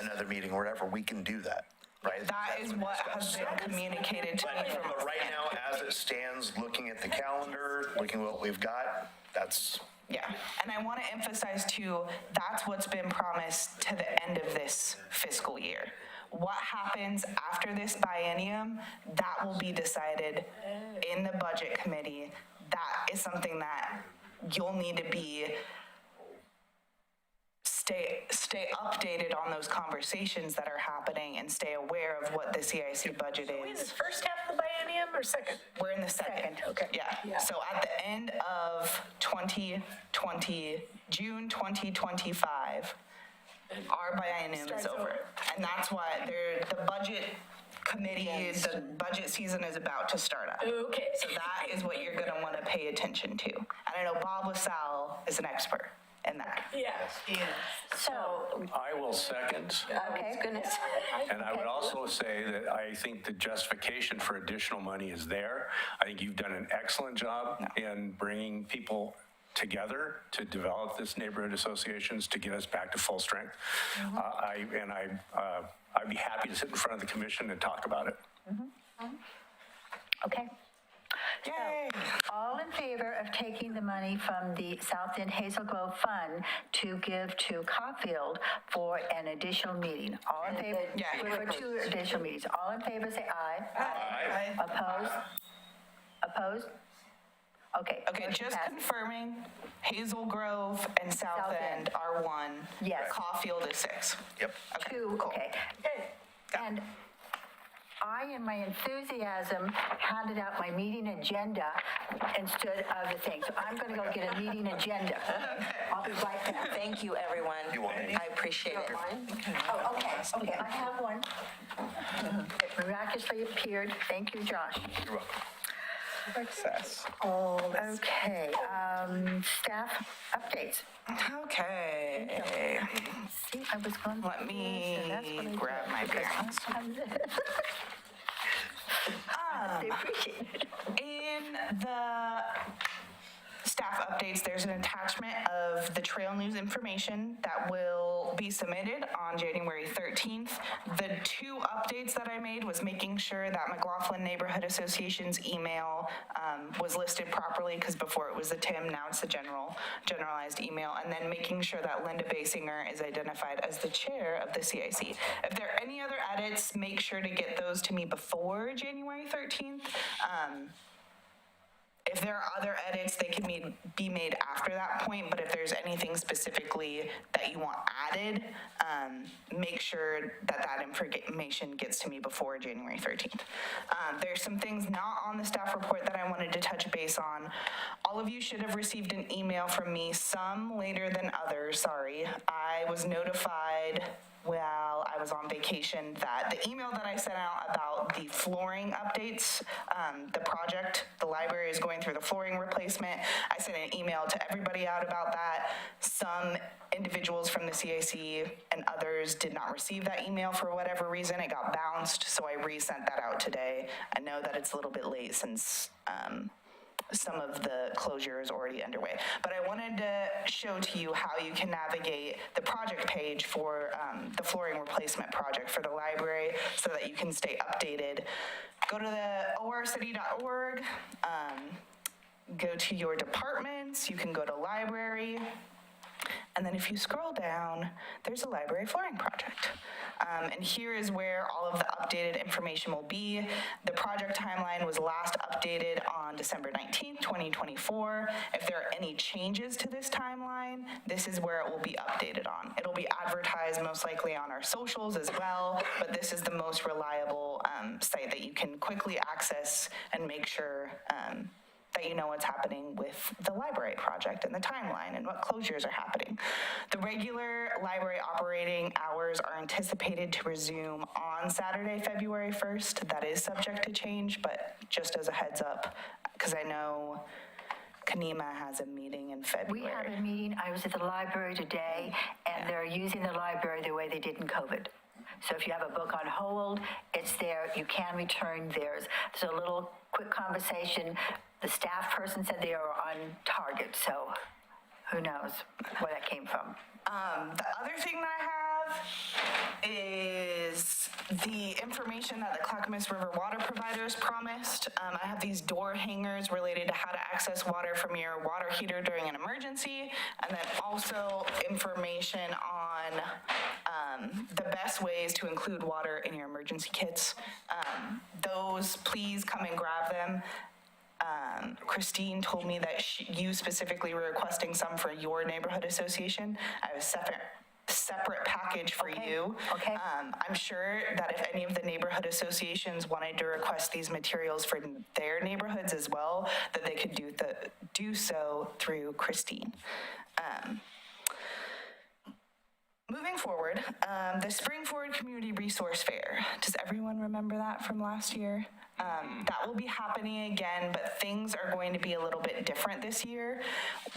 another meeting or whatever, we can do that, right? That is what has been communicated to me from But right now, as it stands, looking at the calendar, looking at what we've got, that's... Yeah, and I want to emphasize too, that's what's been promised to the end of this fiscal year. What happens after this biennium, that will be decided in the budget committee. That is something that you'll need to be stay updated on those conversations that are happening and stay aware of what the CIC budget In the is. first half of the biennium, or second? We're in the second. Okay. Yeah. So at the end of 2020, June 2025, our biennium is over. And that's why the budget committee, the budget season is about to start up. Okay. So that is what you're going to want to pay attention to. And I know Bob LaSalle is an expert in that. Yes. So, I will second. okay. And I would also say that I think the justification for additional money is there. I think you've done an excellent job in bringing people together to develop this neighborhood associations to get us back to full strength. I'd be happy to sit in front of the commission and talk about it. Okay. Yay. So, all in favor of taking the money from the South End Hazel Grove Fund to give to Caufield for an additional meeting? All in favor? For 2 additional meetings. All in favor, say aye. Aye. Opposed? Opposed? Okay. Okay, just confirming, Hazel Grove and South End are 1. Yes. Caulfield is 6. Yep. 2, okay. And I, in my enthusiasm, handed out my meeting agenda instead of the thing. So I'm going to go get a meeting agenda. I'll be right back. Thank you, everyone. I appreciate it. Oh, okay, I have one. It miraculously appeared. Thank you, Josh. You're welcome. Success. Okay, staff updates. Okay. See, I was going. Let me grab my bearings. They appreciate it. In the staff updates, there's an attachment of the trail news information that will be submitted on January 13th. The 2 updates that I made was making sure that McLaughlin Neighborhood Association's email was listed properly, because before it was the TIM, now it's the generalized email, and then making sure that Linda Basinger is identified as the chair of the CIC. If there are any other edits, make sure to get those to me before January 13th. If there are other edits, they can be made after that point, but if there's anything specifically that you want added, make sure that information gets to me before January 13th. There's some things not on the staff report that I wanted to touch base on. All of you should have received an email from me, some later than others, sorry. I was notified while I was on vacation that the email that I sent out about the flooring updates, the project, the library is going through the flooring replacement. I sent an email to everybody out about that. Some individuals from the CIC and others did not receive that email for whatever reason. It got bounced, so I resent that out today. I know that it's a little bit late since some of the closure is already underway. But I wanted to show to you how you can navigate the project page for the flooring replacement project for the library so that you can stay updated. Go to the orcity.org, go to your departments, you can go to library, and then if you scroll down, there's a library flooring project. And here is where all of the updated information will be. The project timeline was last updated on December 19th, 2024. If there are any changes to this timeline, this is where it will be updated on. It'll be advertised most likely on our socials as well, but this is the most reliable site that you can quickly access and make sure that you know what's happening with the library project and the timeline and what closures are happening. The regular library operating hours are anticipated to resume on Saturday, February 1st. That is subject to change, but just as a heads up, because I know Kanema has a meeting in February. We have a meeting. I was at the library today, and they're using the library the way they did in COVID. So if you have a book on hold, it's there. You can return theirs. There's a little quick conversation. The staff person said they are on target, so who knows where that came from. The other thing that I have is the information that the Clackamas River water providers promised. I have these door hangers related to how to access water from your water heater during an emergency, and then also information on the best ways to include water in your emergency kits. Those, please come and grab them. Christine told me that you specifically were requesting some for your neighborhood association. I have a separate package for you. Okay. I'm sure that if any of the neighborhood associations wanted to request these materials for their neighborhoods as well, that they could do so through Christine. Moving forward, the Spring Forward Community Resource Fair. Does everyone remember that from last year? That will be happening again, but things are going to be a little bit different this year.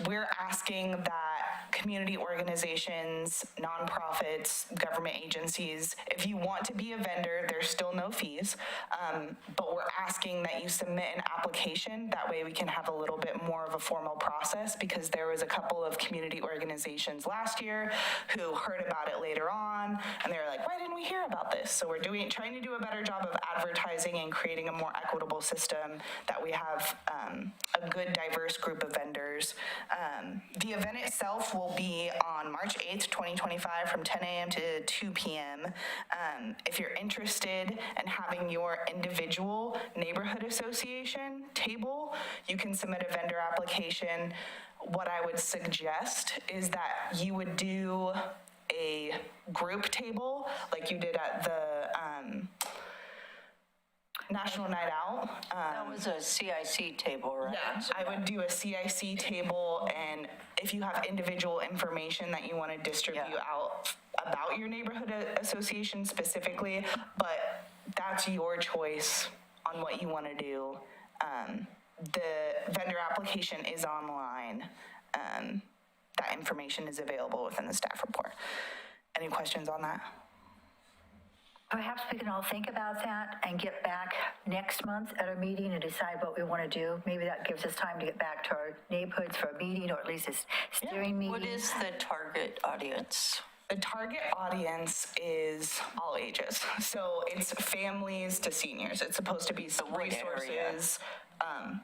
We're asking that community organizations, nonprofits, government agencies, if you want to be a vendor, there's still no fees, but we're asking that you submit an application. That way we can have a little bit more of a formal process, because there was a couple of community organizations last year who heard about it later on, and they were like, why didn't we hear about this? So we're trying to do a better job of advertising and creating a more equitable system, that we have a good diverse group of vendors. The event itself will be on March 8th, 2025 from 10 a.m. to 2 p.m. If you're interested in having your individual neighborhood association table, you can submit a vendor application. What I would suggest is that you would do a group table like you did at the National Night Out. That was a CIC table, right? Yeah, I would do a CIC table, and if you have individual information that you want to distribute out about your neighborhood association specifically, but that's your choice on what you want to do. The vendor application is online. That information is available within the staff report. Any questions on that? Perhaps we can all think about that and get back next month at a meeting and decide what we want to do. Maybe that gives us time to get back to our neighborhoods for a meeting, or at least a steering meeting. What is the target audience? The target audience is all ages. So it's families to seniors. It's supposed to be some resources.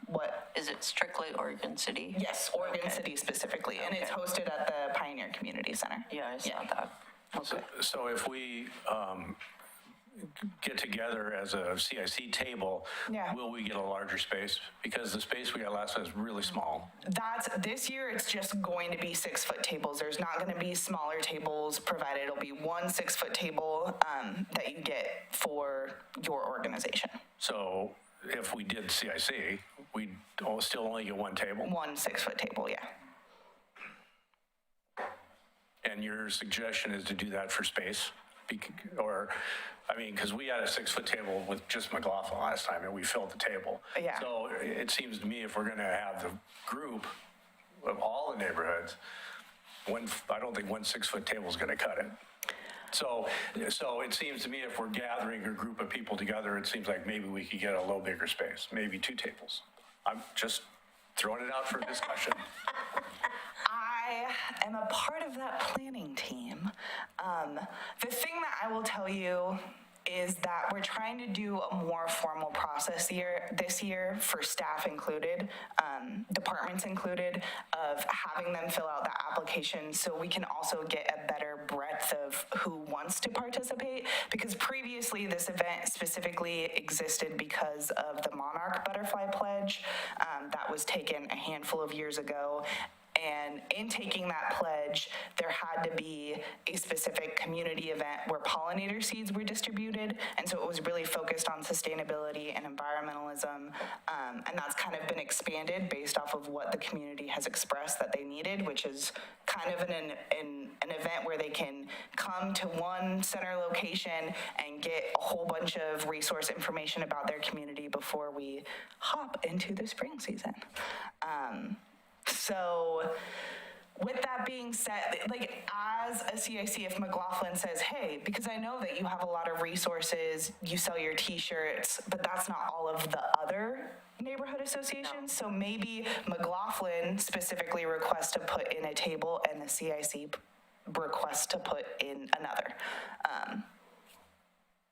What? Is it strictly Oregon City? Yes, Oregon City specifically. And it's hosted at the Pioneer Community Center. Yeah, I saw that. Okay. So if we get together as a CIC table, will we get a larger space? Because the space we got last time was really small. This year, it's just going to be 6-foot tables. There's not going to be smaller tables provided. It'll be one 6-foot table that you get for your organization. So if we did CIC, we'd still only get one table? One 6-foot table, yeah. And your suggestion is to do that for space? Because we had a 6-foot table with just McLaughlin last time, and we filled the table. Yeah. So it seems to me if we're going to have the group of all the neighborhoods, I don't think one 6-foot table is going to cut it. So it seems to me if we're gathering a group of people together, it seems like maybe we could get a little bigger space, maybe 2 tables. I'm just throwing it out for discussion. I am a part of that planning team. The thing that I will tell you is that we're trying to do a more formal process this year for staff included, departments included, of having them fill out the application so we can also get a better breadth of who wants to participate. Because previously this event specifically existed because of the Monarch Butterfly Pledge that was taken a handful of years ago. And in taking that pledge, there had to be a specific community event where pollinator seeds were distributed. And so it was really focused on sustainability and environmentalism. And that's kind of been expanded based off of what the community has expressed that they needed, which is kind of an event where they can come to one center location and get a whole bunch of resource information about their community before we hop into the spring season. So with that being said, like as a CIC, if McLaughlin says, hey, because I know that you have a lot of resources, you sell your t-shirts, but that's not all of the other neighborhood associations. So maybe McLaughlin specifically requests to put in a table and the CIC requests to put in another.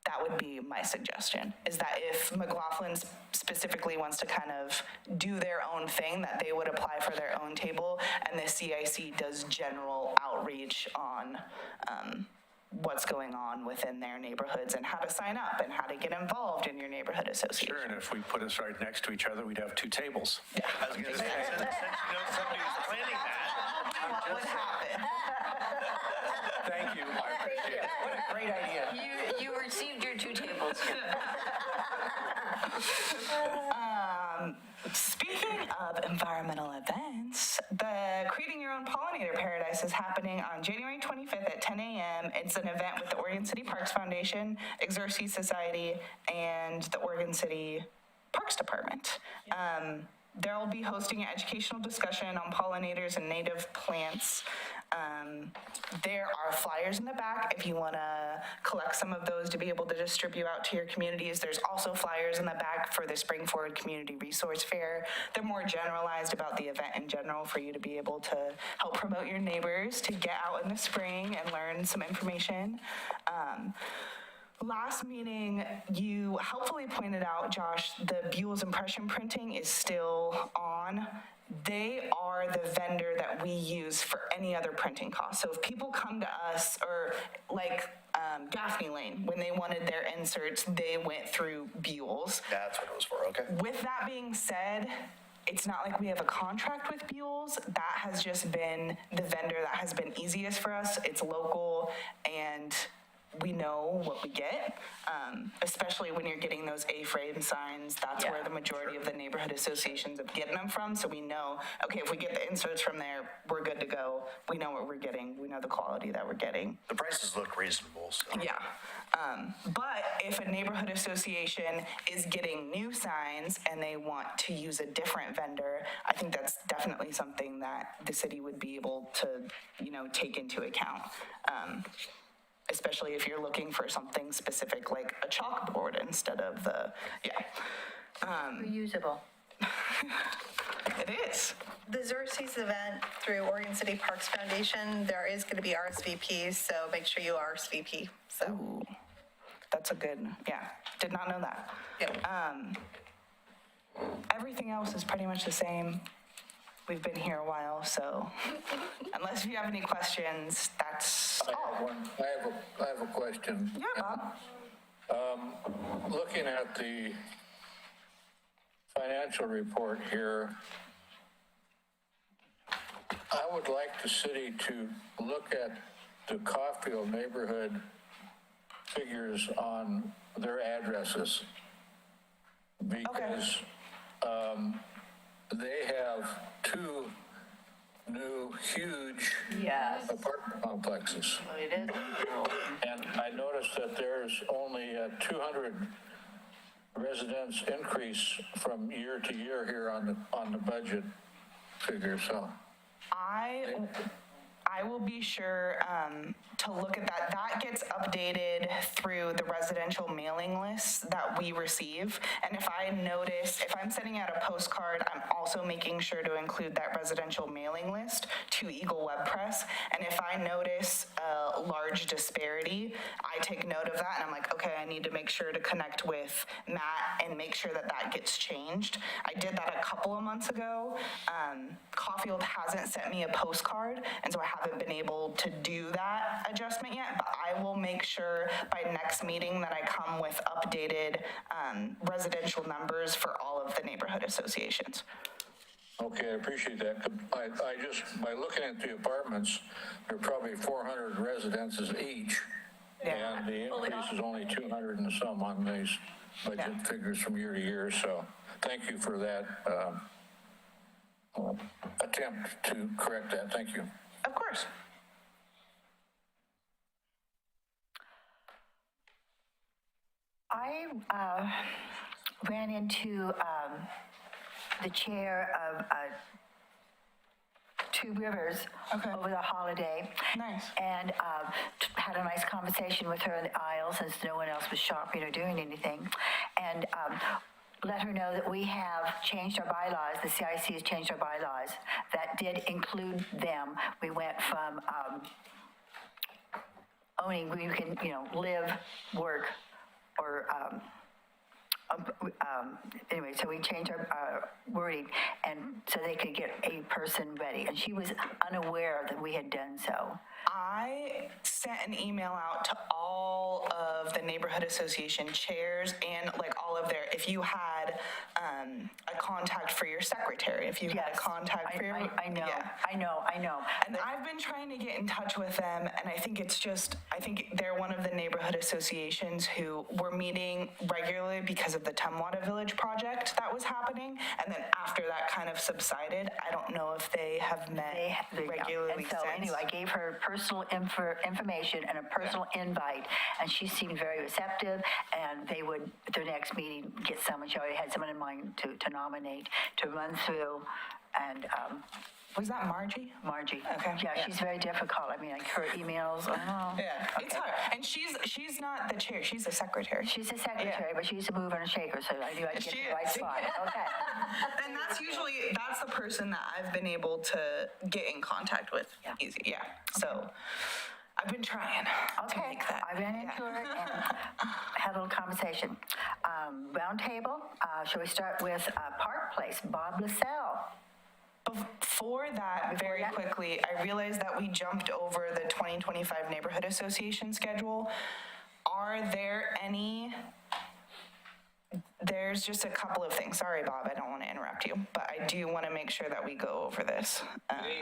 That would be my suggestion, is that if McLaughlin specifically wants to kind of do their own thing, that they would apply for their own table, and the CIC does general outreach on what's going on within their neighborhoods and how to sign up and how to get involved in your neighborhood association. Sure, and if we put us right next to each other, we'd have 2 tables. I was going to say, since you know somebody who's planning that. What would happen? Thank you, I appreciate it. What a great idea. You received your 2 tables. Speaking of environmental events, the Creating Your Own Pollinator Paradise is happening on January 25th at 10 a.m. It's an event with the Oregon City Parks Foundation, Xerces Society, and the Oregon City Parks Department. They'll be hosting an educational discussion on pollinators and native plants. There are flyers in the back if you want to collect some of those to be able to distribute out to your communities. There's also flyers in the back for the Spring Forward Community Resource Fair. They're more generalized about the event in general for you to be able to help promote your neighbors to get out in the spring and learn some information. Last meeting, you helpfully pointed out, Josh, the Buell's impression printing is still on. They are the vendor that we use for any other printing cost. So if people come to us, or like Gaffney Lane, when they wanted their inserts, they went through Buell's. That's what it was for, okay. With that being said, it's not like we have a contract with Buell's. That has just been the vendor that has been easiest for us. It's local, and we know what we get, especially when you're getting those A-frame signs. That's where the majority of the neighborhood associations are getting them from. So we know, okay, if we get the inserts from there, we're good to go. We know what we're getting. We know the quality that we're getting. The prices look reasonable, so. Yeah. But if a neighborhood association is getting new signs and they want to use a different vendor, I think that's definitely something that the city would be able to, take into account. Especially if you're looking for something specific like a chalkboard instead of the, Reusable. It is. The Xerces event through Oregon City Parks Foundation, there is going to be RSVPs, so make sure you RSVP. So Ooh, that's a good, did not know that. Everything else is pretty much the same. We've been here a while, so unless you have any questions, that's all. I have a question. Yeah, Bob. Looking at the financial report here, I would like the city to look at the Caufield neighborhood figures on their addresses. Because they have 2 new huge apartment complexes. It is. And I noticed that there's only a 200 residents increase from year to year here on the budget figure, so. I will be sure to look at that. That gets updated through the residential mailing lists that we receive. And if I'm sending out a postcard, I'm also making sure to include that residential mailing list to Eagle Web Press. And if I notice a large disparity, I take note of that and I'm like, okay, I need to make sure to connect with Matt and make sure that that gets changed. I did that a couple of months ago. Caufield hasn't sent me a postcard, and so I haven't been able to do that adjustment yet, but I will make sure by next meeting that I come with updated residential numbers for all of the neighborhood associations. Okay, I appreciate that. I just, by looking at the apartments, there are probably 400 residences each. Yeah. And the increase is only 200 and some on these budget figures from year to year. So thank you for that attempt to correct that. Thank you. Of course. I ran into the chair of Two Rivers over the holiday. Nice. And had a nice conversation with her in the aisle since no one else was shopping or doing anything. And let her know that we have changed our bylaws. The CIC has changed our bylaws. That did include them. We went from owning where you can, live, work, or Anyway, so we changed our wording, and so they could get a person ready. And she was unaware that we had done so. I sent an email out to all of the neighborhood association chairs and like all of their, if you had a contact for your secretary, if you had a contact for your. I know, Yeah. I know. And I've been trying to get in touch with them, and I think they're one of the neighborhood associations who were meeting regularly because of the Tumwater Village project that was happening, and then after that kind of subsided, I don't know if they have met regularly And so since. anyway, I gave her personal information and a personal invite, and she seemed very receptive, and they would, at their next meeting, get someone, she already had someone in mind to nominate, to run through, and, was that Margie? Margie. Okay. Yeah, she's very difficult. I mean, like her emails, Yeah, it's hard. And she's not the chair, she's the secretary. She's the secretary, but she used to move on a shaker, so I knew I'd get the right spot. Okay. And that's the person that I've been able to get in contact with easy, yeah. So I've been trying to make that. I ran into her and had a little conversation. Roundtable, shall we start with Park Place, Bob LaSalle? Before that, very quickly, I realized that we jumped over the 2025 Neighborhood Association schedule. Are there any, there's just a couple of things. Sorry, Bob, I don't want to interrupt you, but I do want to make sure that we go over this. Any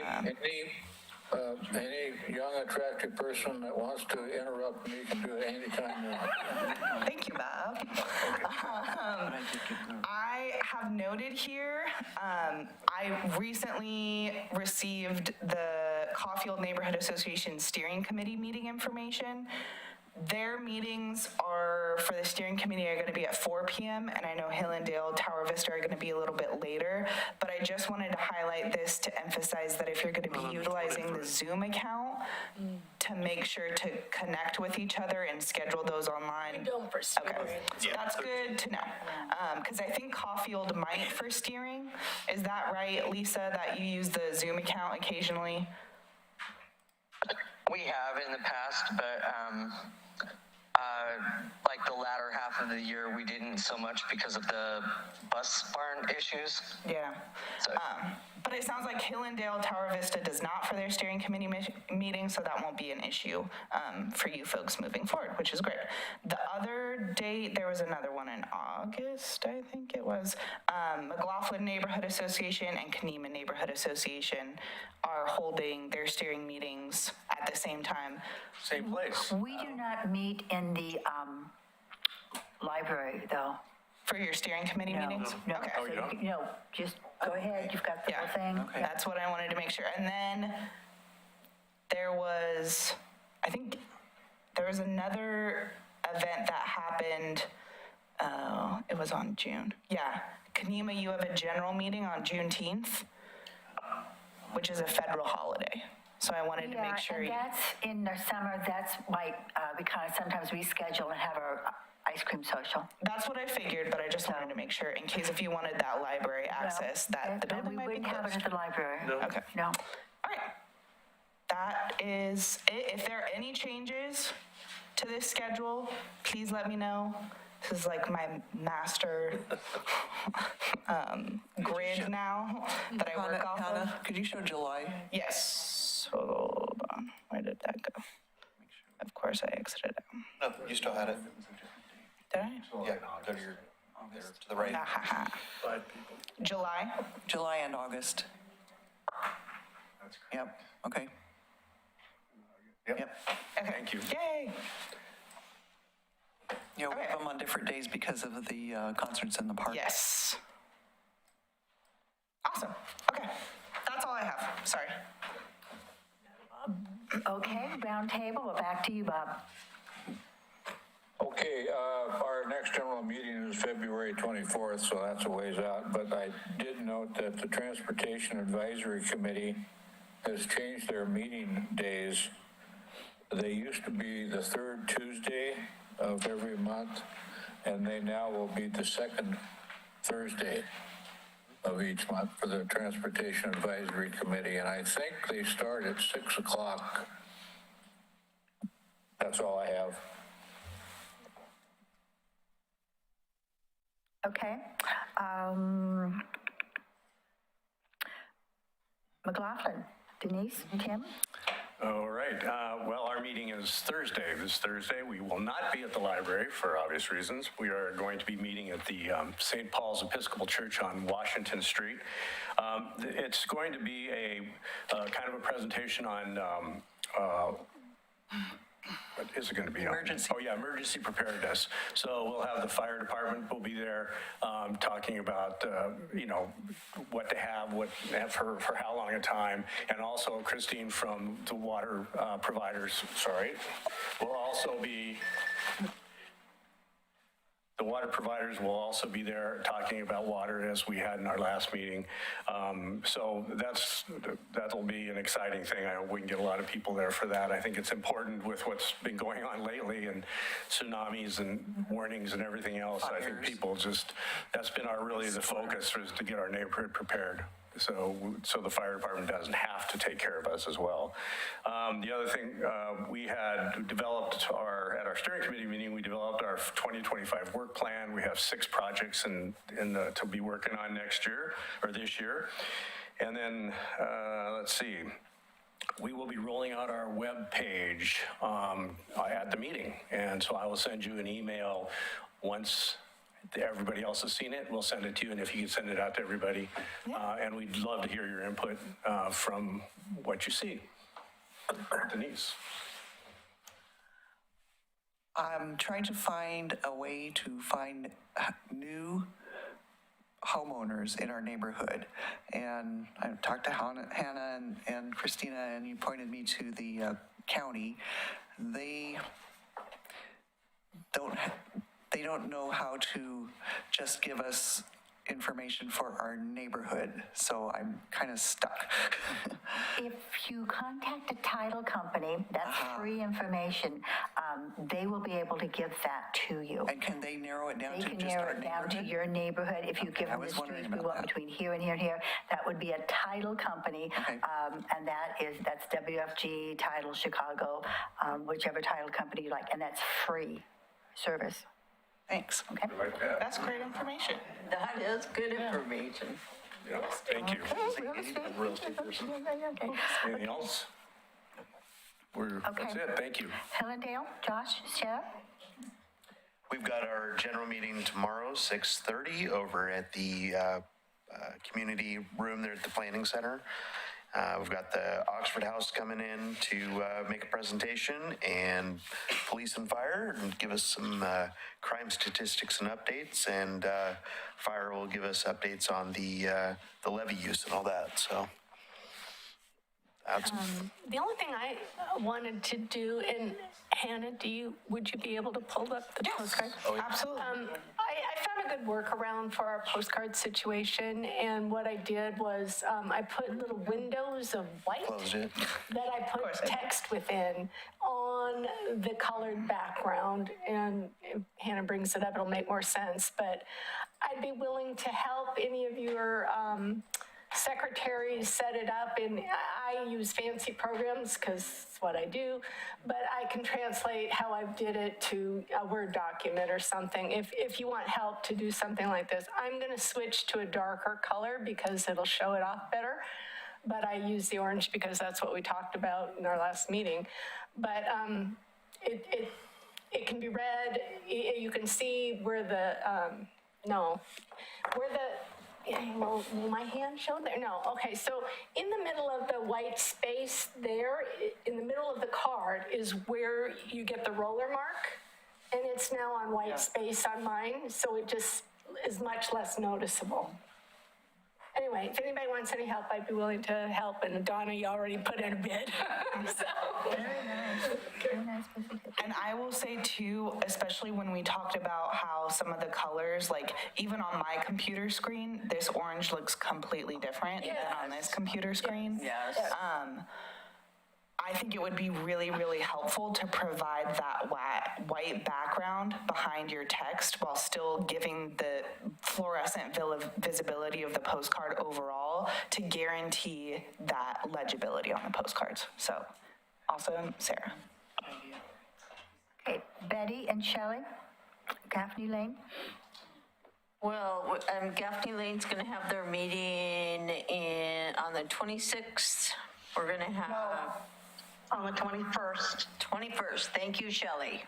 young, attractive person that wants to interrupt me can do it anytime they want. Thank you, Bob. I have noted here, I recently received the Caufield Neighborhood Association Steering Committee meeting information. Their meetings are, for the steering committee, are going to be at 4 p.m. and I know Hill and Dale, Tower Vista are going to be a little bit later, but I just wanted to highlight this to emphasize that if you're going to be utilizing the Zoom account, to make sure to connect with each other and schedule those online. Don't for steering. Okay, that's good to know. Because I think Caufield might for steering. Is that right, Lisa, that you use the Zoom account occasionally? We have in the past, but like the latter half of the year, we didn't so much because of the bus barn issues. Yeah. So, but it sounds like Hillendale Tower Vista does not for their steering committee meeting, so that won't be an issue for you folks moving forward, which is great. The other date, there was another one in August, I think it was. McLaughlin Neighborhood Association and Kanema Neighborhood Association are holding their steering meetings at the same time. Same place. We do not meet in the library, though. For your steering committee meetings? No, Okay. so just go ahead, you've got the whole thing. Okay. That's what I wanted to make sure. And then there was, I think, there was another event that happened, it was on June. Yeah, Kanema, you have a general meeting on Juneteenth, which is a federal holiday. So I wanted to make sure. Yeah, and that's in the summer, that's why we kind of sometimes reschedule and have our ice cream social. That's what I figured, but I just wanted to make sure in case if you wanted that library access, that the building might be We wouldn't have it closed. at the library. No. Okay. No. All right. That is it. If there are any changes to this schedule, please let me know. This is like my master grid now that I work off of. Hannah, could you show July? Yes. Hold on. Where did that go? Of course I exited out. No, you still had it. Did I? Yeah, go to your, there, to the right. July? July and August. Yep, okay. Yep. Okay. Thank you. Yay. Yeah, we have them on different days because of the concerts in the park. Yes. Awesome. Okay. That's all I have. Sorry. Okay, roundtable, we're back to you, Bob. Okay, our next general meeting is February 24th, so that's a ways out. But I did note that the Transportation Advisory Committee has changed their meeting days. They used to be the third Tuesday of every month, and they now will be the second Thursday of each month for the Transportation Advisory Committee. And I think they start at 6 o'clock. That's all I have. Okay. McLaughlin, Denise, Tim? All right. Well, our meeting is Thursday. This Thursday, we will not be at the library for obvious reasons. We are going to be meeting at the St. Paul's Episcopal Church on Washington Street. It's going to be a kind of a presentation on what is it going to be? Emergency. Oh, yeah, emergency preparedness. So we'll have the fire department will be there talking about, what to have, for how long a time. And also Christine from the water providers, will also be, the water providers will also be there talking about water as we had in our last meeting. So that'll be an exciting thing. I hope we can get a lot of people there for that. I think it's important with what's been going on lately and tsunamis and warnings and everything else. I think people that's been the focus is to get our neighborhood prepared. So the fire department doesn't have to take care of us as well. The other thing, we had developed at our steering committee meeting, we developed our 2025 work plan. We have 6 projects to be working on next year or this year. And then, let's see, we will be rolling out our web page at the meeting. And so I will send you an email once everybody else has seen it. We'll send it to you, and if you can send it out to everybody. And we'd love to hear your input from what you see. Denise. I'm trying to find a way to find new homeowners in our neighborhood. And I talked to Hannah and Christina, and you pointed me to the county. They don't know how to just give us information for our neighborhood, so I'm kind of stuck. If you contact a title company, that's free information. They will be able to give that to you. And can they narrow it down They to can just narrow our it down neighborhood? to your neighborhood. If you give I them the was wondering streets, we about want that. between here and here and here, that would be a title company. And that's WFG, Title Chicago, whichever title company you like, and that's free service. Thanks. Okay. That's great information. That is good information. Yeah, thank you. Real estate person. Okay. Anything else? That's it. Thank you. Hellendale, Josh, Sheriff? We've got our general meeting tomorrow, 6:30, over at the community room there at the Planning Center. We've got the Oxford House coming in to make a presentation, and police and fire, and give us some crime statistics and updates, and fire will give us updates on the levy use and all that, so. That's The only thing I wanted to do, and Hannah, would you be able to pull up the postcard? Oh, yeah. Absolutely. I found a good workaround for our postcard situation, and what I did was I put little windows of white that I put text within on the colored background, and if Hannah brings it up, it'll make more sense, but I'd be willing to help any of your secretaries set it up, and I use fancy programs because it's what I do, but I can translate how I did it to a Word document or something. If you want help to do something like this, I'm going to switch to a darker color because it'll show it off better, but I use the orange because that's what we talked about in our last meeting. But it can be read. You can see where will my hand show there? No. Okay, so in the middle of the white space there, in the middle of the card is where you get the roller mark, and it's now on white space on mine, so it just is much less noticeable. Anyway, if anybody wants any help, I'd be willing to help, and Donna, you already put in a bid. Very nice. Very nice presentation. And I will say too, especially when we talked about how some of the colors, like even on my computer screen, this orange looks completely different than on this computer screen. Yes. I think it would be really, really helpful to provide that white background behind your text while still giving the fluorescent visibility of the postcard overall to guarantee that legibility on the postcards. So, awesome, Sarah. Okay, Betty and Shelley, Gaffney Lane. Well, Gaffney Lane's going to have their meeting on the 26th. We're going to have. On the 21st. 21st, thank you, Shelley.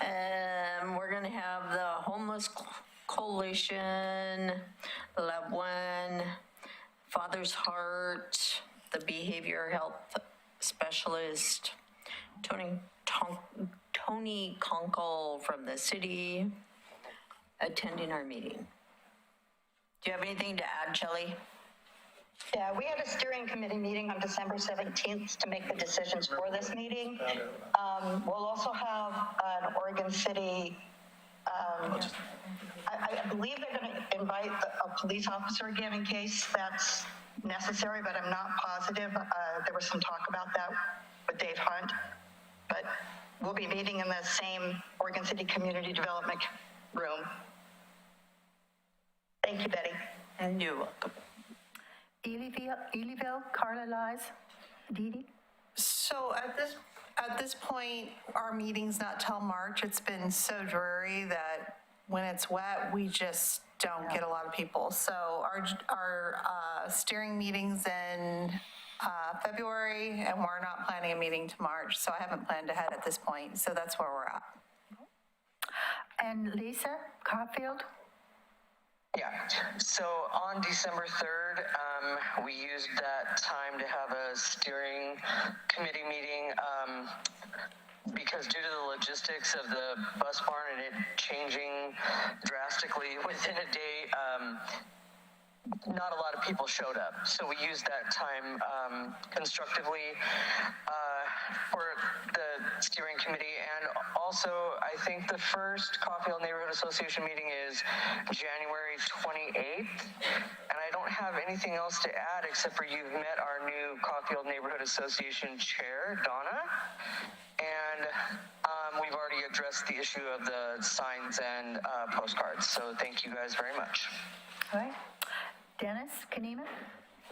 We're going to have the Homeless Coalition, Love One, Father's Heart, the Behavior Health Specialist, Tony Conkle from the city, attending our meeting. Do you have anything to add, Shelley? Yeah, we had a steering committee meeting on December 17th to make the decisions for this meeting. We'll also have an Oregon City, I believe they're going to invite a police officer again in case that's necessary, but I'm not positive. There was some talk about that with Dave Hunt, but we'll be meeting in the same Oregon City Community Development room. Thank you, Betty. And you're welcome. Elyville, Carla, Lies, Dee Dee? So at this point, our meeting's not till March. It's been so dreary that when it's wet, we just don't get a lot of people. So our steering meeting's in February, and we're not planning a meeting to March. So I haven't planned ahead at this point. So that's where we're at. And Lisa, Caufield? Yeah, so on December 3rd, we used that time to have a steering committee meeting because due to the logistics of the bus barn and it changing drastically within a day, not a lot of people showed up. So we used that time constructively for the steering committee. And also, I think the first Caufield Neighborhood Association meeting is January 28th. And I don't have anything else to add except for you've met our new Caufield Neighborhood Association chair, Donna. And we've already addressed the issue of the signs and postcards. So thank you guys very much. All right. Dennis, Kanema?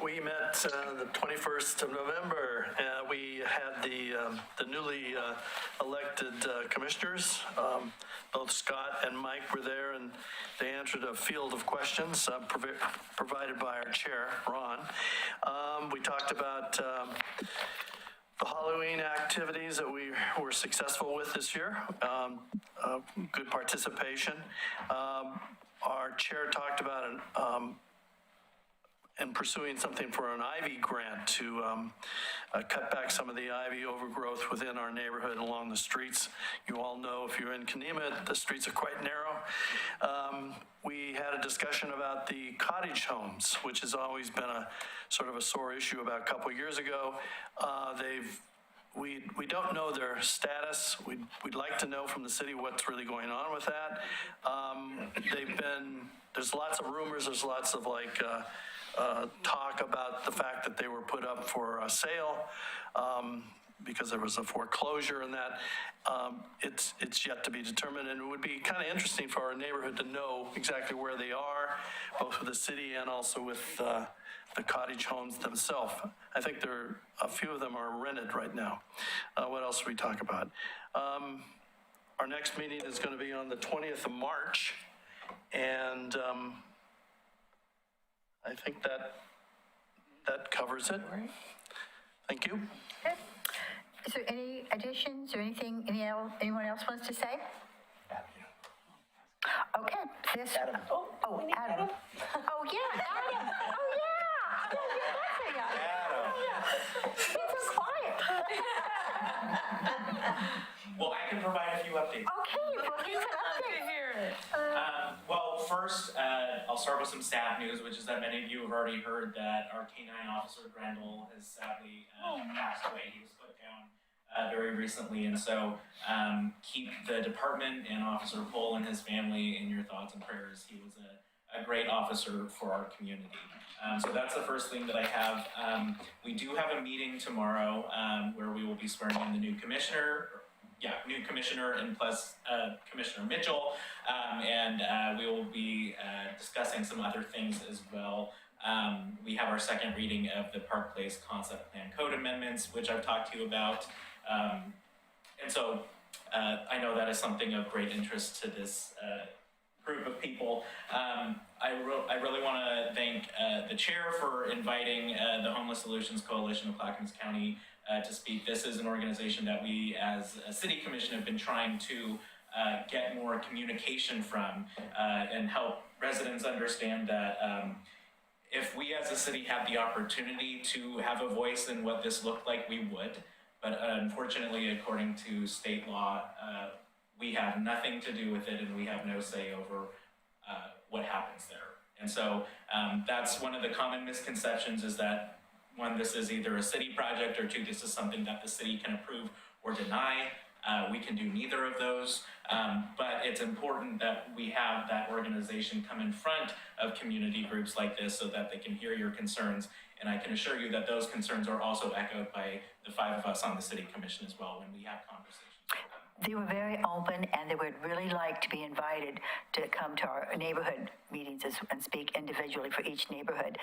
We met the 21st of November. We had the newly elected commissioners. Both Scott and Mike were there, and they answered a field of questions provided by our chair, Ron. We talked about the Halloween activities that we were successful with this year. Good participation. Our chair talked about and pursuing something for an ivy grant to cut back some of the ivy overgrowth within our neighborhood along the streets. You all know if you're in Kanema, the streets are quite narrow. We had a discussion about the cottage homes, which has always been a sort of a sore issue about a couple of years ago. We don't know their status. We'd like to know from the city what's really going on with that. There's lots of rumors, there's lots of talk about the fact that they were put up for a sale because there was a foreclosure and that. It's yet to be determined, and it would be kind of interesting for our neighborhood to know exactly where they are, both with the city and also with the cottage homes themselves. I think a few of them are rented right now. What else did we talk about? Our next meeting is going to be on the 20th of March, and I think that covers it. Thank you. Okay. Is there any additions or anything anyone else wants to say? Okay. Adam. Adam. Oh, yeah, Adam. Oh, yeah. Adam. He's so quiet. Well, I can provide a few updates. Okay, well, here's an update. Well, first, I'll start with some sad news, which is that many of you have already heard that our K-9 officer, Grendel, has sadly passed away. He was put down very recently, and so keep the department and Officer Cole and his family in your thoughts and prayers. He was a great officer for our community. So that's the first thing that I have. We do have a meeting tomorrow where we will be swearing in the new commissioner. New commissioner and plus Commissioner Mitchell, and we will be discussing some other things as well. We have our second reading of the Park Place Concept Plan Code amendments, which I've talked to you about, and so I know that is something of great interest to this group of people. I really want to thank the chair for inviting the Homeless Solutions Coalition of Clackamas County to speak. This is an organization that we as a city commission have been trying to get more communication from and help residents understand that if we as a city had the opportunity to have a voice in what this looked like, we would. But unfortunately, according to state law, we have nothing to do with it and we have no say over what happens there. And so that's one of the common misconceptions, is that one, this is either a city project, or two, this is something that the city can approve or deny. We can do neither of those, but it's important that we have that organization come in front of community groups like this so that they can hear your concerns. And I can assure you that those concerns are also echoed by the 5 of us on the city commission as well when we have conversations. They were very open, and they would really like to be invited to come to our neighborhood meetings and speak individually for each neighborhood.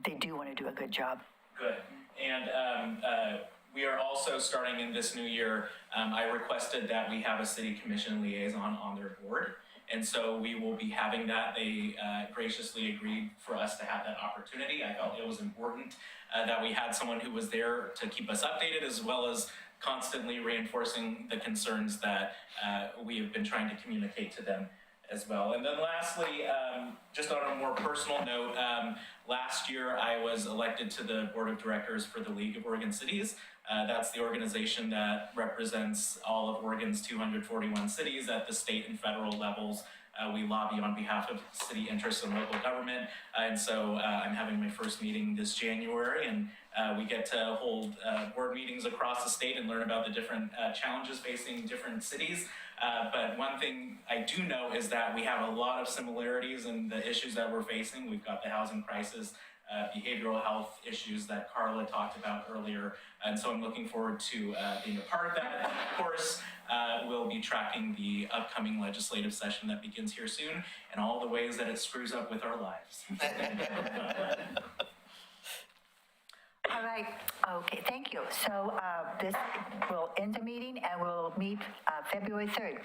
They do want to do a good job. Good. And we are also starting in this new year, I requested that we have a city commission liaison on their board. And so we will be having that. They graciously agreed for us to have that opportunity. I felt it was important that we had someone who was there to keep us updated, as well as constantly reinforcing the concerns that we have been trying to communicate to them as well. And then lastly, just on a more personal note, last year I was elected to the board of directors for the League of Oregon Cities. That's the organization that represents all of Oregon's 241 cities at the state and federal levels. We lobby on behalf of city interests and local government. And so I'm having my first meeting this January, and we get to hold board meetings across the state and learn about the different challenges facing different cities. But one thing I do know is that we have a lot of similarities in the issues that we're facing. We've got the housing crisis, behavioral health issues that Carla talked about earlier. And so I'm looking forward to being a part of that. And of course, we'll be tracking the upcoming legislative session that begins here soon and all the ways that it screws up with our lives. All right, okay, thank you. So this will end the meeting, and we'll meet February 3rd.